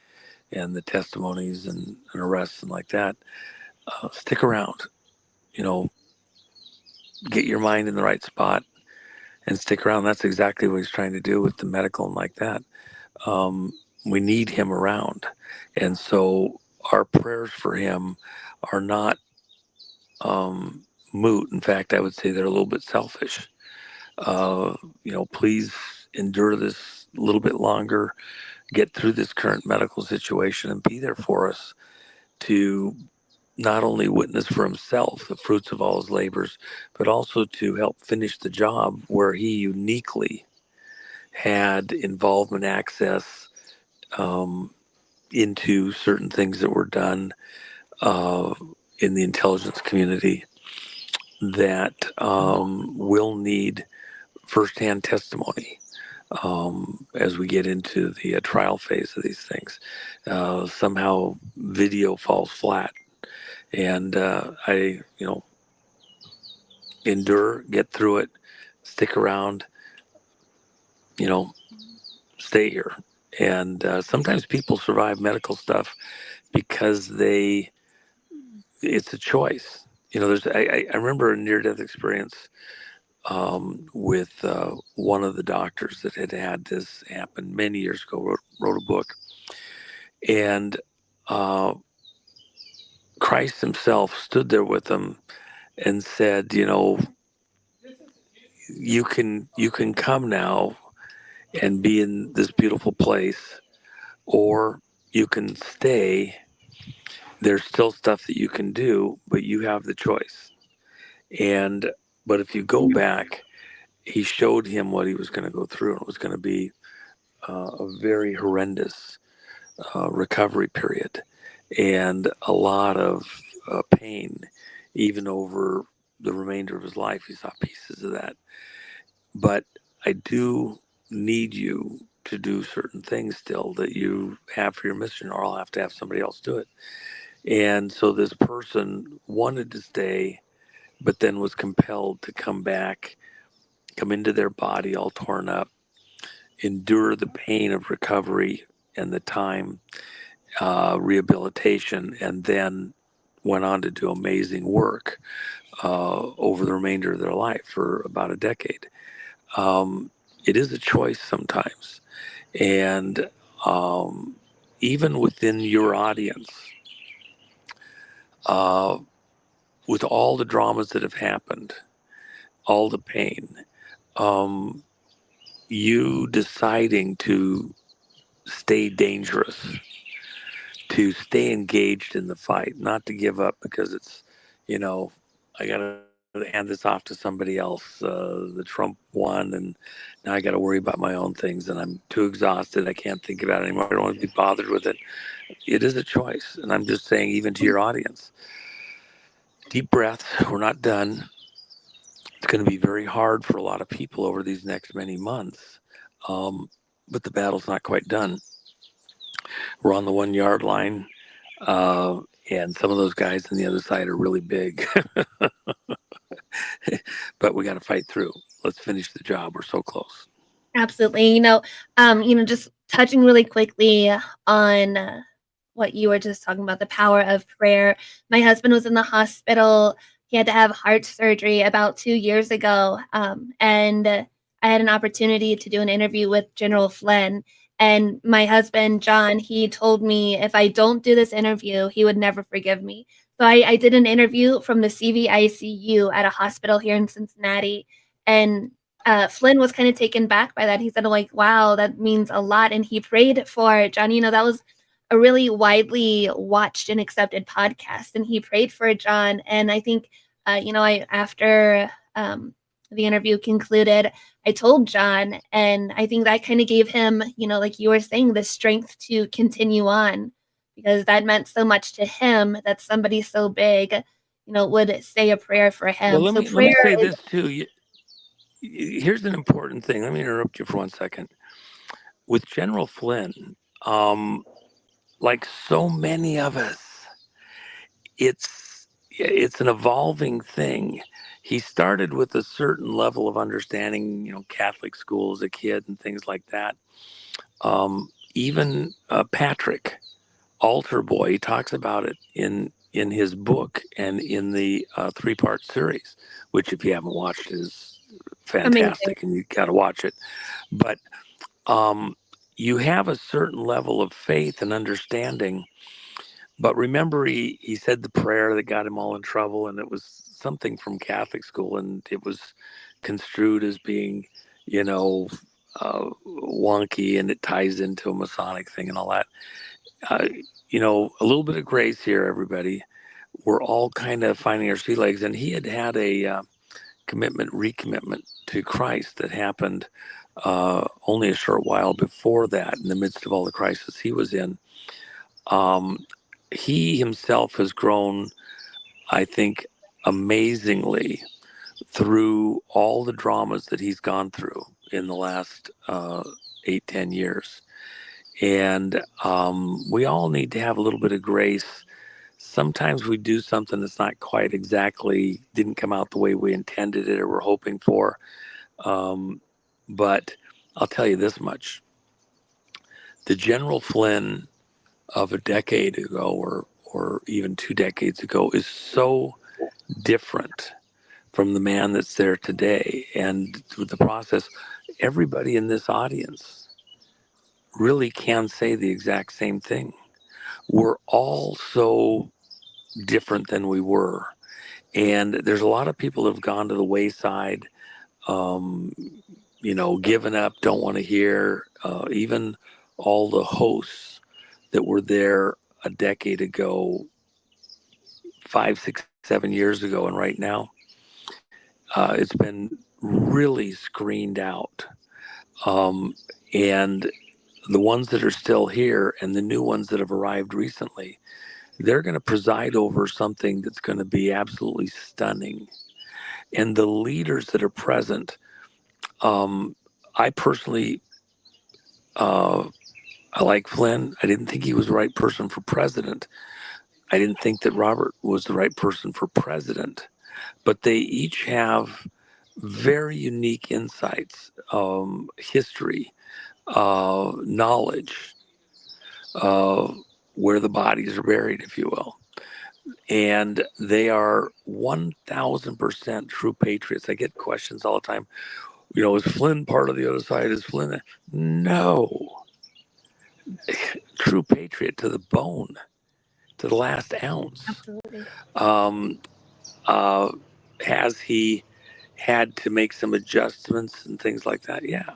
and the testimonies and arrests and like that. Stick around, you know, get your mind in the right spot and stick around. That's exactly what he's trying to do with the medical and like that. Um, we need him around. And so our prayers for him are not moot. In fact, I would say they're a little bit selfish. Please endure this a little bit longer, get through this current medical situation, and be there for us to not only witness for himself the fruits of all his labors, but also to help finish the job where he uniquely had involvement, access into certain things that were done uh, in the intelligence community that will need firsthand testimony as we get into the trial phase of these things. Somehow video falls flat, and I, endure, get through it, stick around, you know, stay here. And sometimes people survive medical stuff because it's a choice. I remember a near-death experience with one of the doctors that had this happen many years ago, wrote a book. And Christ himself stood there with him and said, you can come now and be in this beautiful place, or you can stay. There's still stuff that you can do, but you have the choice. But if you go back, he showed him what he was going to go through, and it was going to be a very horrendous recovery period and a lot of pain, even over the remainder of his life. He saw pieces of that. But I do need you to do certain things still that you have for your mission, or I'll have to have somebody else do it. And so this person wanted to stay, but then was compelled to come back, come into their body all torn up, endure the pain of recovery and the time, rehabilitation, and then went on to do amazing work over the remainder of their life for about a decade. It is a choice sometimes. And even within your audience, uh, with all the dramas that have happened, all the pain, um, you deciding to stay dangerous, to stay engaged in the fight, not to give up because it's, I got to hand this off to somebody else. The Trump won, and now I got to worry about my own things, and I'm too exhausted. I can't think about it anymore. I don't want to be bothered with it. It is a choice, and I'm just saying, even to your audience, deep breath. We're not done. It's going to be very hard for a lot of people over these next many months, but the battle's not quite done. We're on the 1 yard line, and some of those guys on the other side are really big. But we got to fight through. Let's finish the job. We're so close. Absolutely. Just touching really quickly on what you were just talking about, the power of prayer. My husband was in the hospital. He had to have heart surgery about 2 years ago. And I had an opportunity to do an interview with General Flynn. And my husband, John, he told me if I don't do this interview, he would never forgive me. So I did an interview from the CVICU at a hospital here in Cincinnati. And Flynn was kind of taken back by that. He said, like, wow, that means a lot. And he prayed for John. That was a really widely watched and accepted podcast. And he prayed for John. And I think, after the interview concluded, I told John, and I think that kind of gave him, like you were saying, the strength to continue on, because that meant so much to him that somebody so big, would say a prayer for him. Well, let So me prayer say is this too. Here's an important thing. Let me interrupt you for 1 second. With General Flynn, like so many of us, it's an evolving thing. He started with a certain level of understanding, Catholic school as a kid and things like that. Even Patrick, Altar Boy, he talks about it in his book and in the 3-part series, which if you haven't watched is fantastic, and you got to watch it. But you have a certain level of faith and understanding. But remember, he said the prayer that got him all in trouble, and it was something from Catholic school, and it was construed as being, wonky, and it ties into a Masonic thing and all that. A little bit of grace here, everybody. We're all kind of finding our sea legs, and he had a recommitment to Christ that happened only a short while before that, in the midst of all the crisis he was in. He himself has grown, I think, amazingly through all the dramas that he's gone through in the last 8-10 years. And we all need to have a little bit of grace. Sometimes we do something that's not quite exactly, didn't come out the way we intended it or we're hoping for. But I'll tell you this much. The General Flynn of a decade ago or even 2 decades ago is so different from the man that's there today. And with the process, everybody in this audience really can say the exact same thing. We're all so different than we were. And there's a lot of people that have gone to the wayside, given up, don't want to hear, even all the hosts that were there a decade ago, 5, 6, 7 years ago, and right now, it's been really screened out. And the ones that are still here and the new ones that have arrived recently, they're going to preside over something that's going to be absolutely stunning. And the leaders that are present, I personally, I like Flynn. I didn't think he was the right person for president. I didn't think that Robert was the right person for president. But they each have very unique insights, history, knowledge, where the bodies are buried, if you will. And they are 1,000% true patriots. I get questions all the time. Is Flynn part of the other side? Is Flynn? No. True patriot to the bone, to the last ounce. absolutely. Has he had to make some adjustments and things like that? Yeah.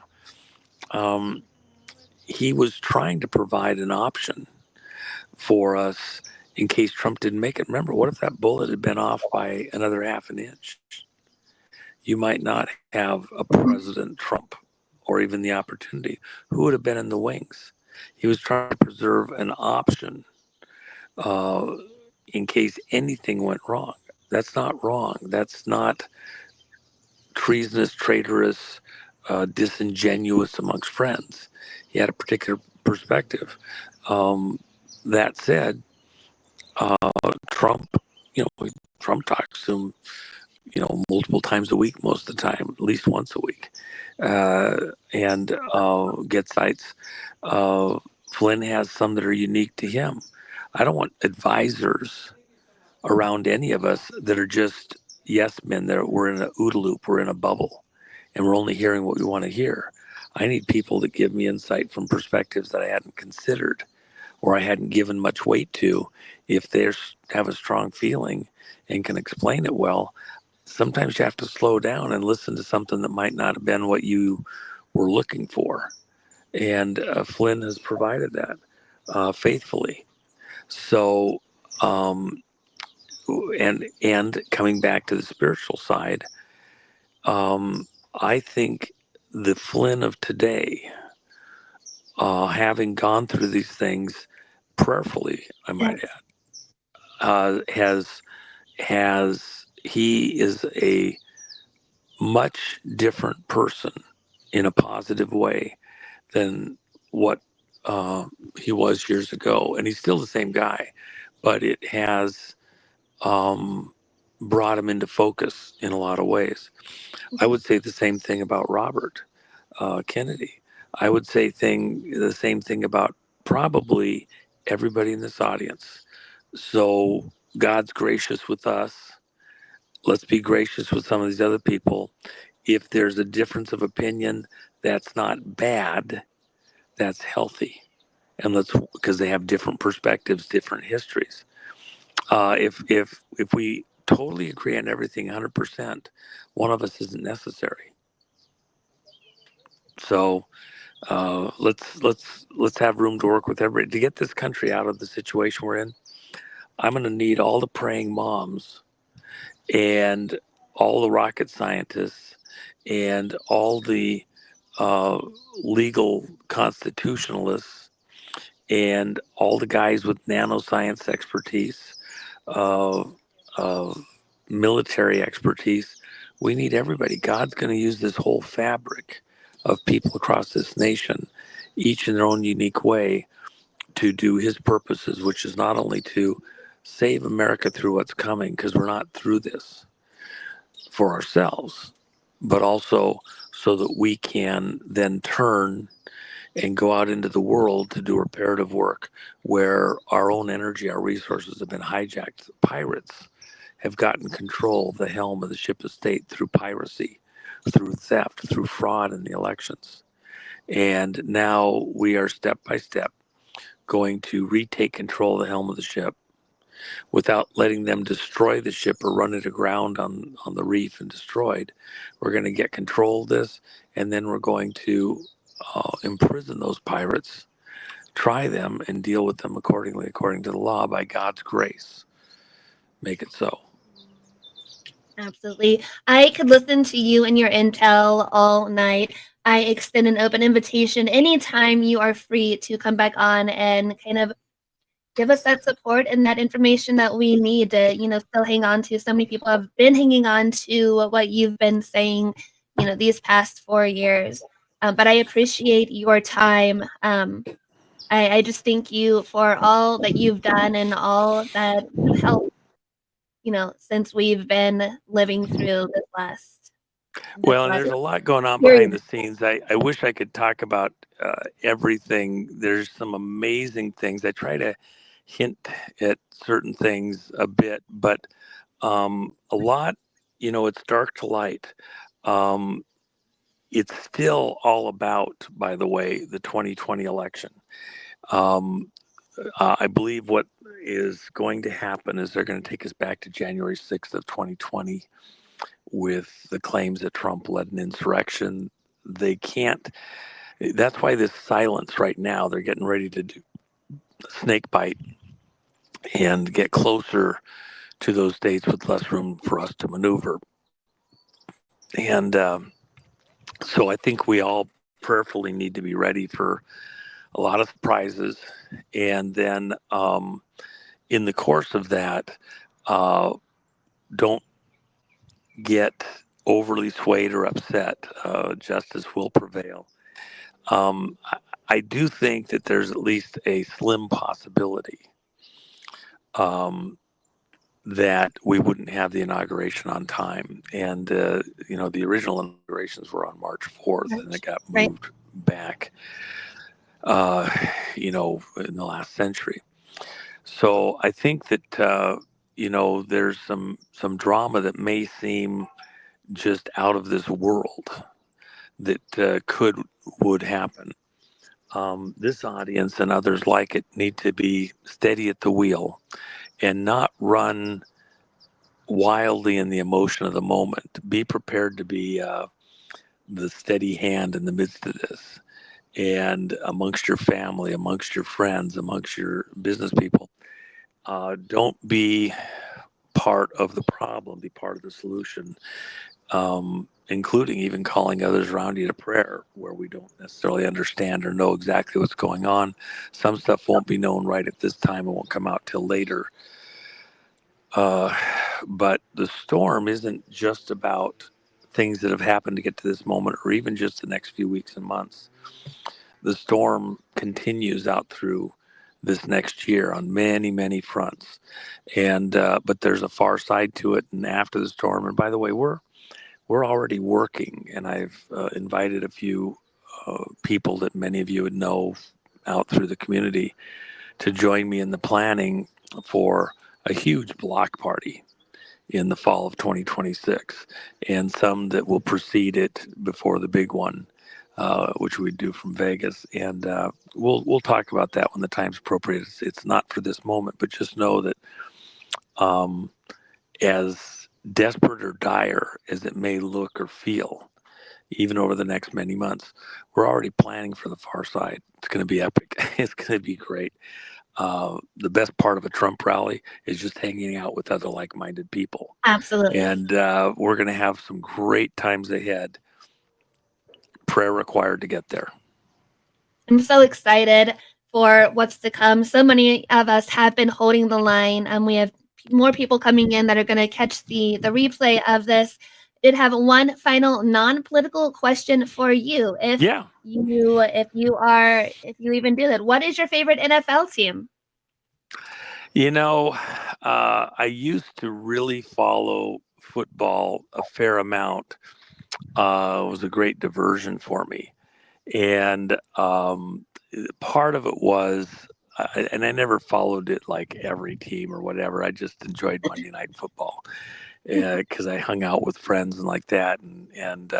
He was trying to provide an option for us in case Trump didn't make it. Remember, what if that bullet had been off by another half an inch? you might not have a President Trump or even the opportunity. Who would have been in the wings? He was trying to preserve an option uh, in case anything went wrong. That's not wrong. That's not treasonous, traitorous, disingenuous amongst friends. He had a particular perspective. Um, that said, Trump, Trump talks to him, multiple times a week, most of the time, at least once a week, and gets sites. Flynn has some that are unique to him. I don't want advisors around any of us that are just yes men. That we're in a OODA loop, we're in a bubble, and we're only hearing what we want to hear. I need people that give me insight from perspectives that I hadn't considered or I hadn't given much weight to. If they have a strong feeling and can explain it well, sometimes you have to slow down and listen to something that might not have been what you were looking for. And Flynn has provided that faithfully. So, um, and coming back to the spiritual side, I think the Flynn of today, having gone through these things prayerfully, I might Yes. add, has he is a much different person in a positive way than what he was years ago, and he's still the same guy, but it has brought him into focus in a lot of ways. I would say the same thing about Robert Kennedy. I would say the same thing about probably everybody in this audience. So God's gracious with us. Let's be gracious with some of these other people. If there's a difference of opinion, that's not bad. That's healthy. And because they have different perspectives, different histories. If we totally agree on everything 100%, one of us isn't necessary. So let's have room to work with everybody to get this country out of the situation we're in. I'm going to need all the praying moms and all the rocket scientists and all the uh, legal constitutionalists and all the guys with nanoscience expertise, uh, uh, military expertise. We need everybody. God's going to use this whole fabric of people across this nation, each in their own unique way, to do his purposes, which is not only to save America through what's coming, because we're not through this for ourselves, but also so that we can then turn and go out into the world to do reparative work where our own energy, our resources have been hijacked. Pirates have gotten control of the helm of the ship of state through piracy, through theft, through fraud in the elections. And now we are step by step going to retake control of the helm of the ship without letting them destroy the ship or run it aground on the reef and destroyed. We're going to get control of this, and then we're going to imprison those pirates, try them, and deal with them accordingly, according to the law, by God's grace. Make it so. Absolutely. I could listen to you and your intel all night. I extend an open invitation anytime you are free to come back on and kind of give us that support and that information that we need to, still hang on to. So many people have been hanging on to what you've been saying, these past 4 years. But I appreciate your time. I just thank you for all that you've done and all that you've helped, since we've been living through this Well, and last there's a lot going on behind period. the scenes. I wish I could talk about everything. There's some amazing things. I try to hint at certain things a bit, but a lot, it's dark to light. Um, it's still all about, by the way, the 2020 election. Um, I believe what is going to happen is they're going to take us back to January 6th of 2020 with the claims that Trump led an insurrection. They can't. That's why this silence right now. They're getting ready to do snake bite and get closer to those states with less room for us to maneuver. And so I think we all prayerfully need to be ready for a lot of surprises. And then in the course of that, don't get overly swayed or upset. Justice will prevail. I do think that there's at least a slim possibility that we wouldn't have the inauguration on time. And, the original inaugurations were on March 4th, and it got Right. moved back, in the last century. So I think that, there's some drama that may seem just out of this world that would happen. This audience and others like it need to be steady at the wheel and not run wildly in the emotion of the moment. Be prepared to be the steady hand in the midst of this, and amongst your family, amongst your friends, amongst your business people. Don't be part of the problem, be part of the solution, including even calling others around you to prayer where we don't necessarily understand or know exactly what's going on. Some stuff won't be known right at this time, it won't come out till later. But the storm isn't just about things that have happened to get to this moment or even just the next few weeks and months. The storm continues out through this next year on many, many fronts. And but there's a far side to it. And after the storm, and by the way, we're already working, and I've invited a few people that many of you would know out through the community to join me in the planning for a huge block party in the fall of 2026, and some that will precede it before the big one, which we do from Vegas. And we'll talk about that when the time's appropriate. It's not for this moment, but just know that as desperate or dire as it may look or feel, even over the next many months, we're already planning for the far side. It's going to be epic. It's going to be great. The best part of a Trump rally is just hanging out with other like-minded people. Absolutely. And we're going to have some great times ahead. Prayer required to get there. I'm so excited for what's to come. So many of us have been holding the line. We have more people coming in that are going to catch the replay of this. Did have one final non-political question for you. If you even do that, what is your favorite NFL team? I used to really follow football a fair amount. It was a great diversion for me. And part of it was, and I never followed it like every team or whatever. I just enjoyed Monday Night Football because I hung out with friends and like that. And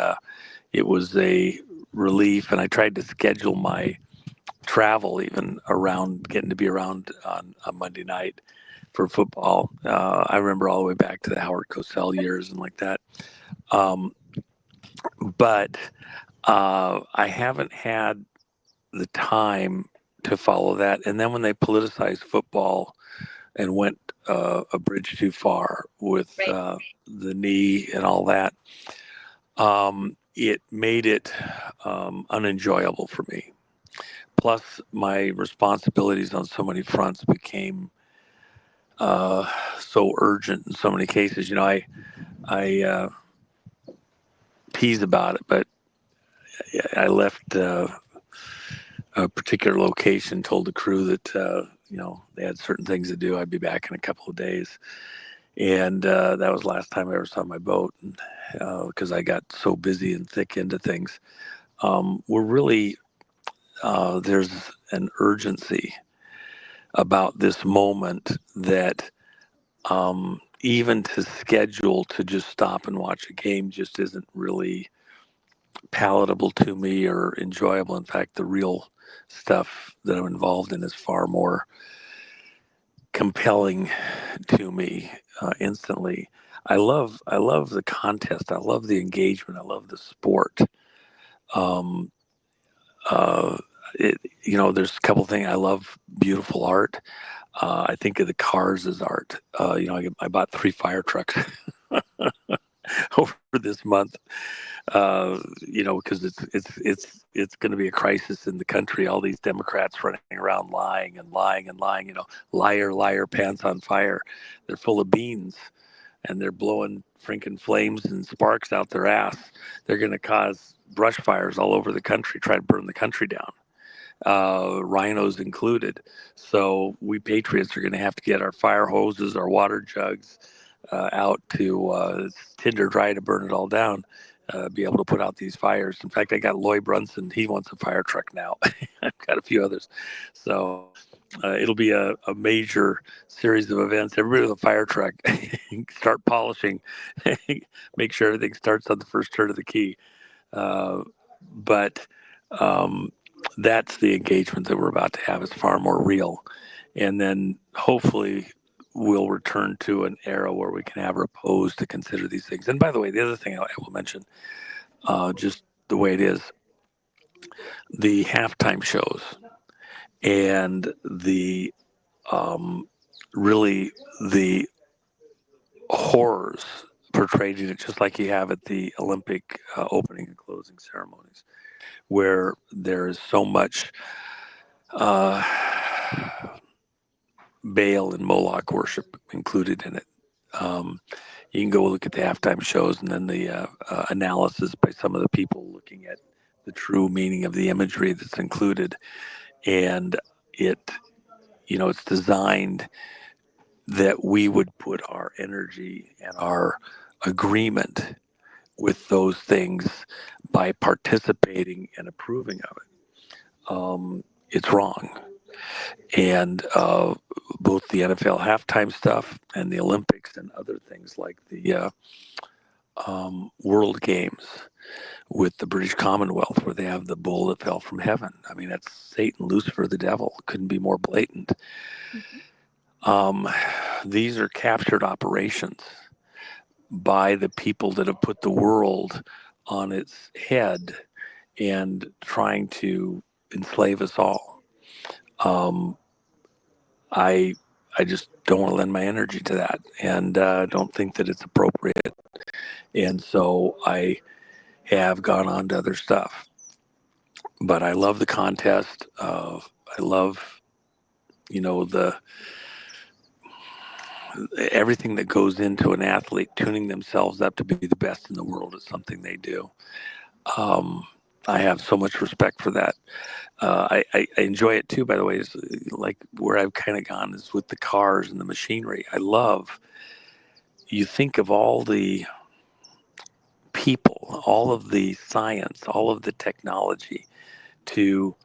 it was a relief. And I tried to schedule my travel even around getting to be around on a Monday night for football. I remember all the way back to the Howard Cosell years and like that. But I haven't had the time to follow that. And then when they politicized football and went a bridge too far with the knee and all that, it made it unenjoyable for me. Plus, my responsibilities on so many fronts became so urgent in so many cases. I tease about it, but I left a particular location, told the crew that they had certain things to do. I'd be back in a couple of days, and that was the last time I ever saw my boat, because I got so busy and thick into things. We're really there's an urgency about this moment that even to schedule to just stop and watch a game just isn't really palatable to me or enjoyable. In fact, the real stuff that I'm involved in is far more compelling to me instantly. I love the contest. I love the engagement. I love the sport. There's a couple things. I love beautiful art. I think of the cars as art. I bought 3 fire trucks over this month. Because it's going to be a crisis in the country. All these Democrats running around lying and lying and lying. Liar, liar, pants on fire. They're full of beans, and they're blowing freaking flames and sparks out their ass. They're going to cause brush fires all over the country, try to burn the country down, rhinos included. So we patriots are going to have to get our fire hoses, our water jugs out to tinder dry to burn it all down. Be able to put out these fires. In fact, I got Lloyd Brunson. He wants a fire truck now. I've got a few others. So it'll be a major series of events. Everybody with a fire truck, start polishing, make sure everything starts on the first turn of the key. But that's the engagement that we're about to have. Is far more real. And then hopefully we'll return to an era where we can have our pose to consider these things. And by the way, the other thing I will mention, just the way it is, the halftime shows and the really the horrors portrayed in it, just like you have at the Olympic opening and closing ceremonies, where there's so much Baal and Moloch worship included in it. You can go look at the halftime shows and then the analysis by some of the people looking at the true meaning of the imagery that's included. And it's designed that we would put our energy and our agreement with those things by participating and approving of it. It's wrong. And both the NFL halftime stuff and the Olympics and other things like the World Games with the British Commonwealth, where they have the bull that fell from heaven. I mean, that's Satan, Lucifer, the devil. Couldn't be more blatant. These are captured operations by the people that have put the world on its head and trying to enslave us all. I just don't want to lend my energy to that, and don't think that it's appropriate. And so I have gone on to other stuff. But I love the contest. I love, the everything that goes into an athlete tuning themselves up to be the best in the world is something they do. I have so much respect for that. I enjoy it too, by the way. Is like where I've kind of gone is with the cars and the machinery. You think of all the people, all of the science, all of the technology to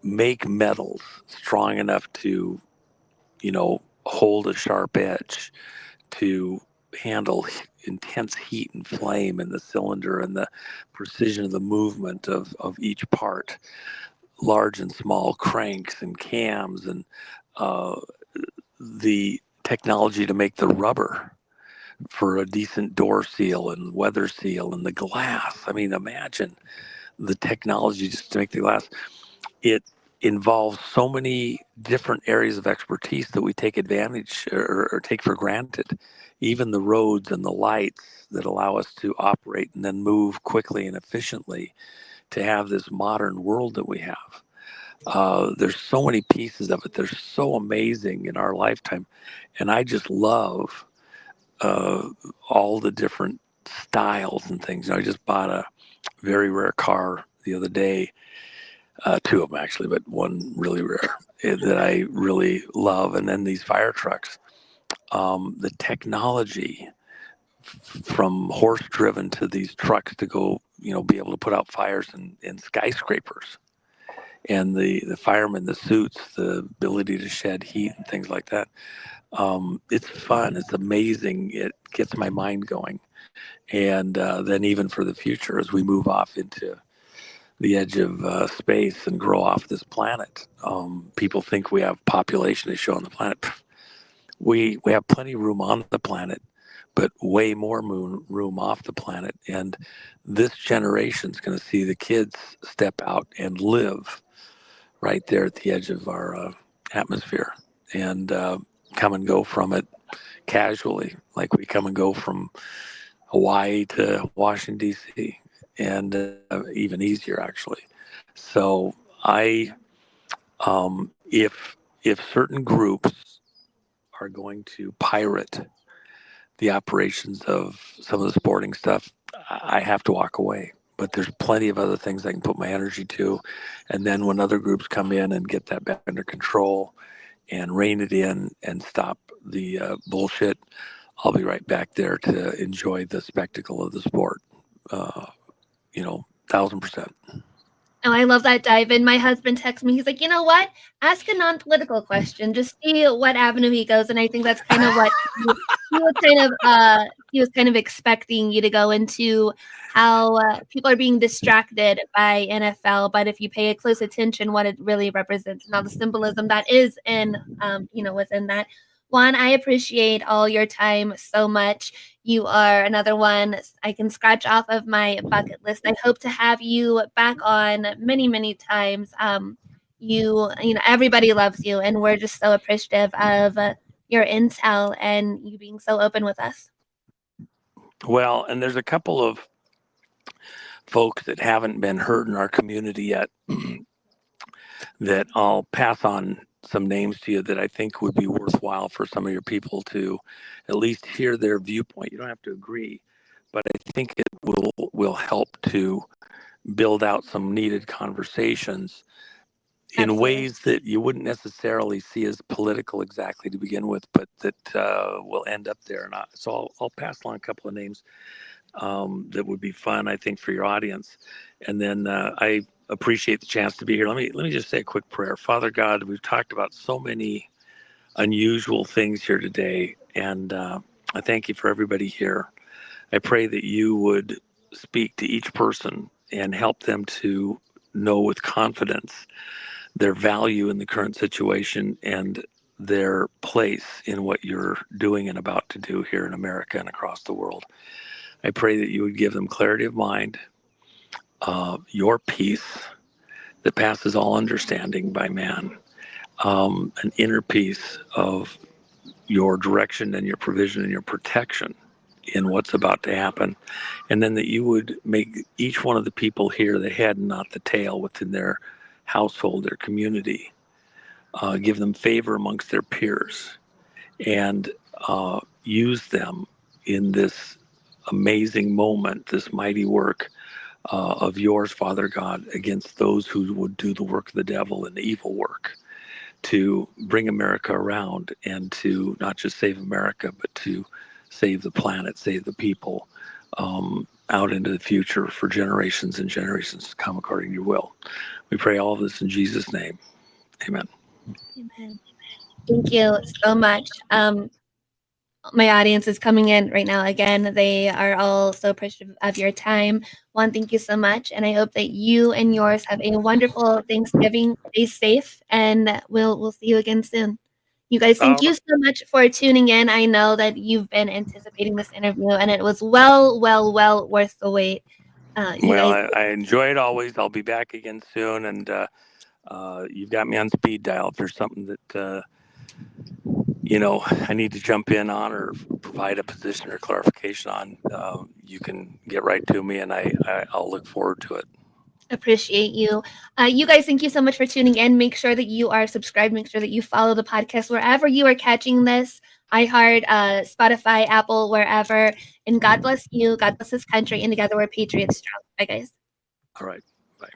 make metals strong enough to, hold a sharp edge, to handle intense heat and flame in the cylinder, and the precision of the movement of each part, large and small cranks and cams, and the technology to make the rubber for a decent door seal and weather seal and the glass. I mean, imagine the technology just to make the glass. It involves so many different areas of expertise that we take advantage or take for granted. Even the roads and the lights that allow us to operate and then move quickly and efficiently to have this modern world that we have. There's so many pieces of it. They're so amazing in our lifetime. And I just love all the different styles and things. I just bought a very rare car the other day, two of them actually, but one really rare that I really love. And then these fire trucks, the technology from horse driven to these trucks to go, be able to put out fires in skyscrapers, and the firemen, the suits, the ability to shed heat and things like that. It's fun. It's amazing. It gets my mind going. And then even for the future, as we move off into the edge of space and grow off this planet, people think we have population to show on the planet. We have plenty of room on the planet, but way more room off the planet. And this generation's going to see the kids step out and live right there at the edge of our atmosphere, and come and go from it casually, like we come and go from Hawaii to Washington, D.C., and even easier, actually. So if certain groups are going to pirate the operations of some of the sporting stuff, I have to walk away. But there's plenty of other things I can put my energy to. And then when other groups come in and get that back under control and rein it in and stop the bullshit, I'll be right back there to enjoy the spectacle of the sport. 1,000%. Oh, I love that dive in. My husband texts me. He's like, you know what? Ask a non-political question. Just see what avenue he goes. And I think that's kind of what he was kind of expecting you to go into, how people are being distracted by NFL, but if you pay a close attention, what it really represents, and all the symbolism that is in within that. Juan, I appreciate all your time so much. You are another one I can scratch off of my bucket list. I hope to have you back on many, many times. Everybody loves you, and we're just so appreciative of your intel and you being so open with us. Well, and there's a couple of folks that haven't been heard in our community yet that I'll pass on some names to you that I think would be worthwhile for some of your people to at least hear their viewpoint. You don't have to agree, but I think it will help to build out some needed conversations in Absolutely. ways that you wouldn't necessarily see as political exactly to begin with, but that will end up there. And so I'll pass along a couple of names that would be fun, I think, for your audience. And then I appreciate the chance to be here. Let me just say a quick prayer. Father God, we've talked about so many unusual things here today, and I thank you for everybody here. I pray that you would speak to each person and help them to know with confidence their value in the current situation and their place in what you're doing and about to do here in America and across the world. I pray that you would give them clarity of mind, your peace that passes all understanding by man, an inner peace of your direction and your provision and your protection in what's about to happen. And then that you would make each one of the people here the head and not the tail within their household, their community. Give them favor amongst their peers, and use them in this amazing moment, this mighty work of yours, Father God, against those who would do the work of the devil and the evil work to bring America around and to not just save America, but to save the planet, save the people out into the future for generations and generations to come according to your will. We pray all of this in Jesus' name. Amen. Amen. Thank you so much. My audience is coming in right now. Again, they are all so appreciative of your time. Juan, thank you so much, and I hope that you and yours have a wonderful Thanksgiving. Stay safe, and we'll see you again soon. You guys, thank you so much for tuning in. I know that you've been anticipating this interview, and it was well worth the wait. I enjoy it always. I'll be back again soon, and you've got me on speed dial. If there's something that I need to jump in on or provide a position or clarification on, you can get right to me, and I'll look forward to it. Appreciate you. You guys, thank you so much for tuning in. Make sure that you are subscribed. Make sure that you follow the podcast wherever you are catching this. iHeart, Spotify, Apple, wherever. And God bless you. God bless this country. And together we're Patriots strong. Bye, guys. All right. Bye.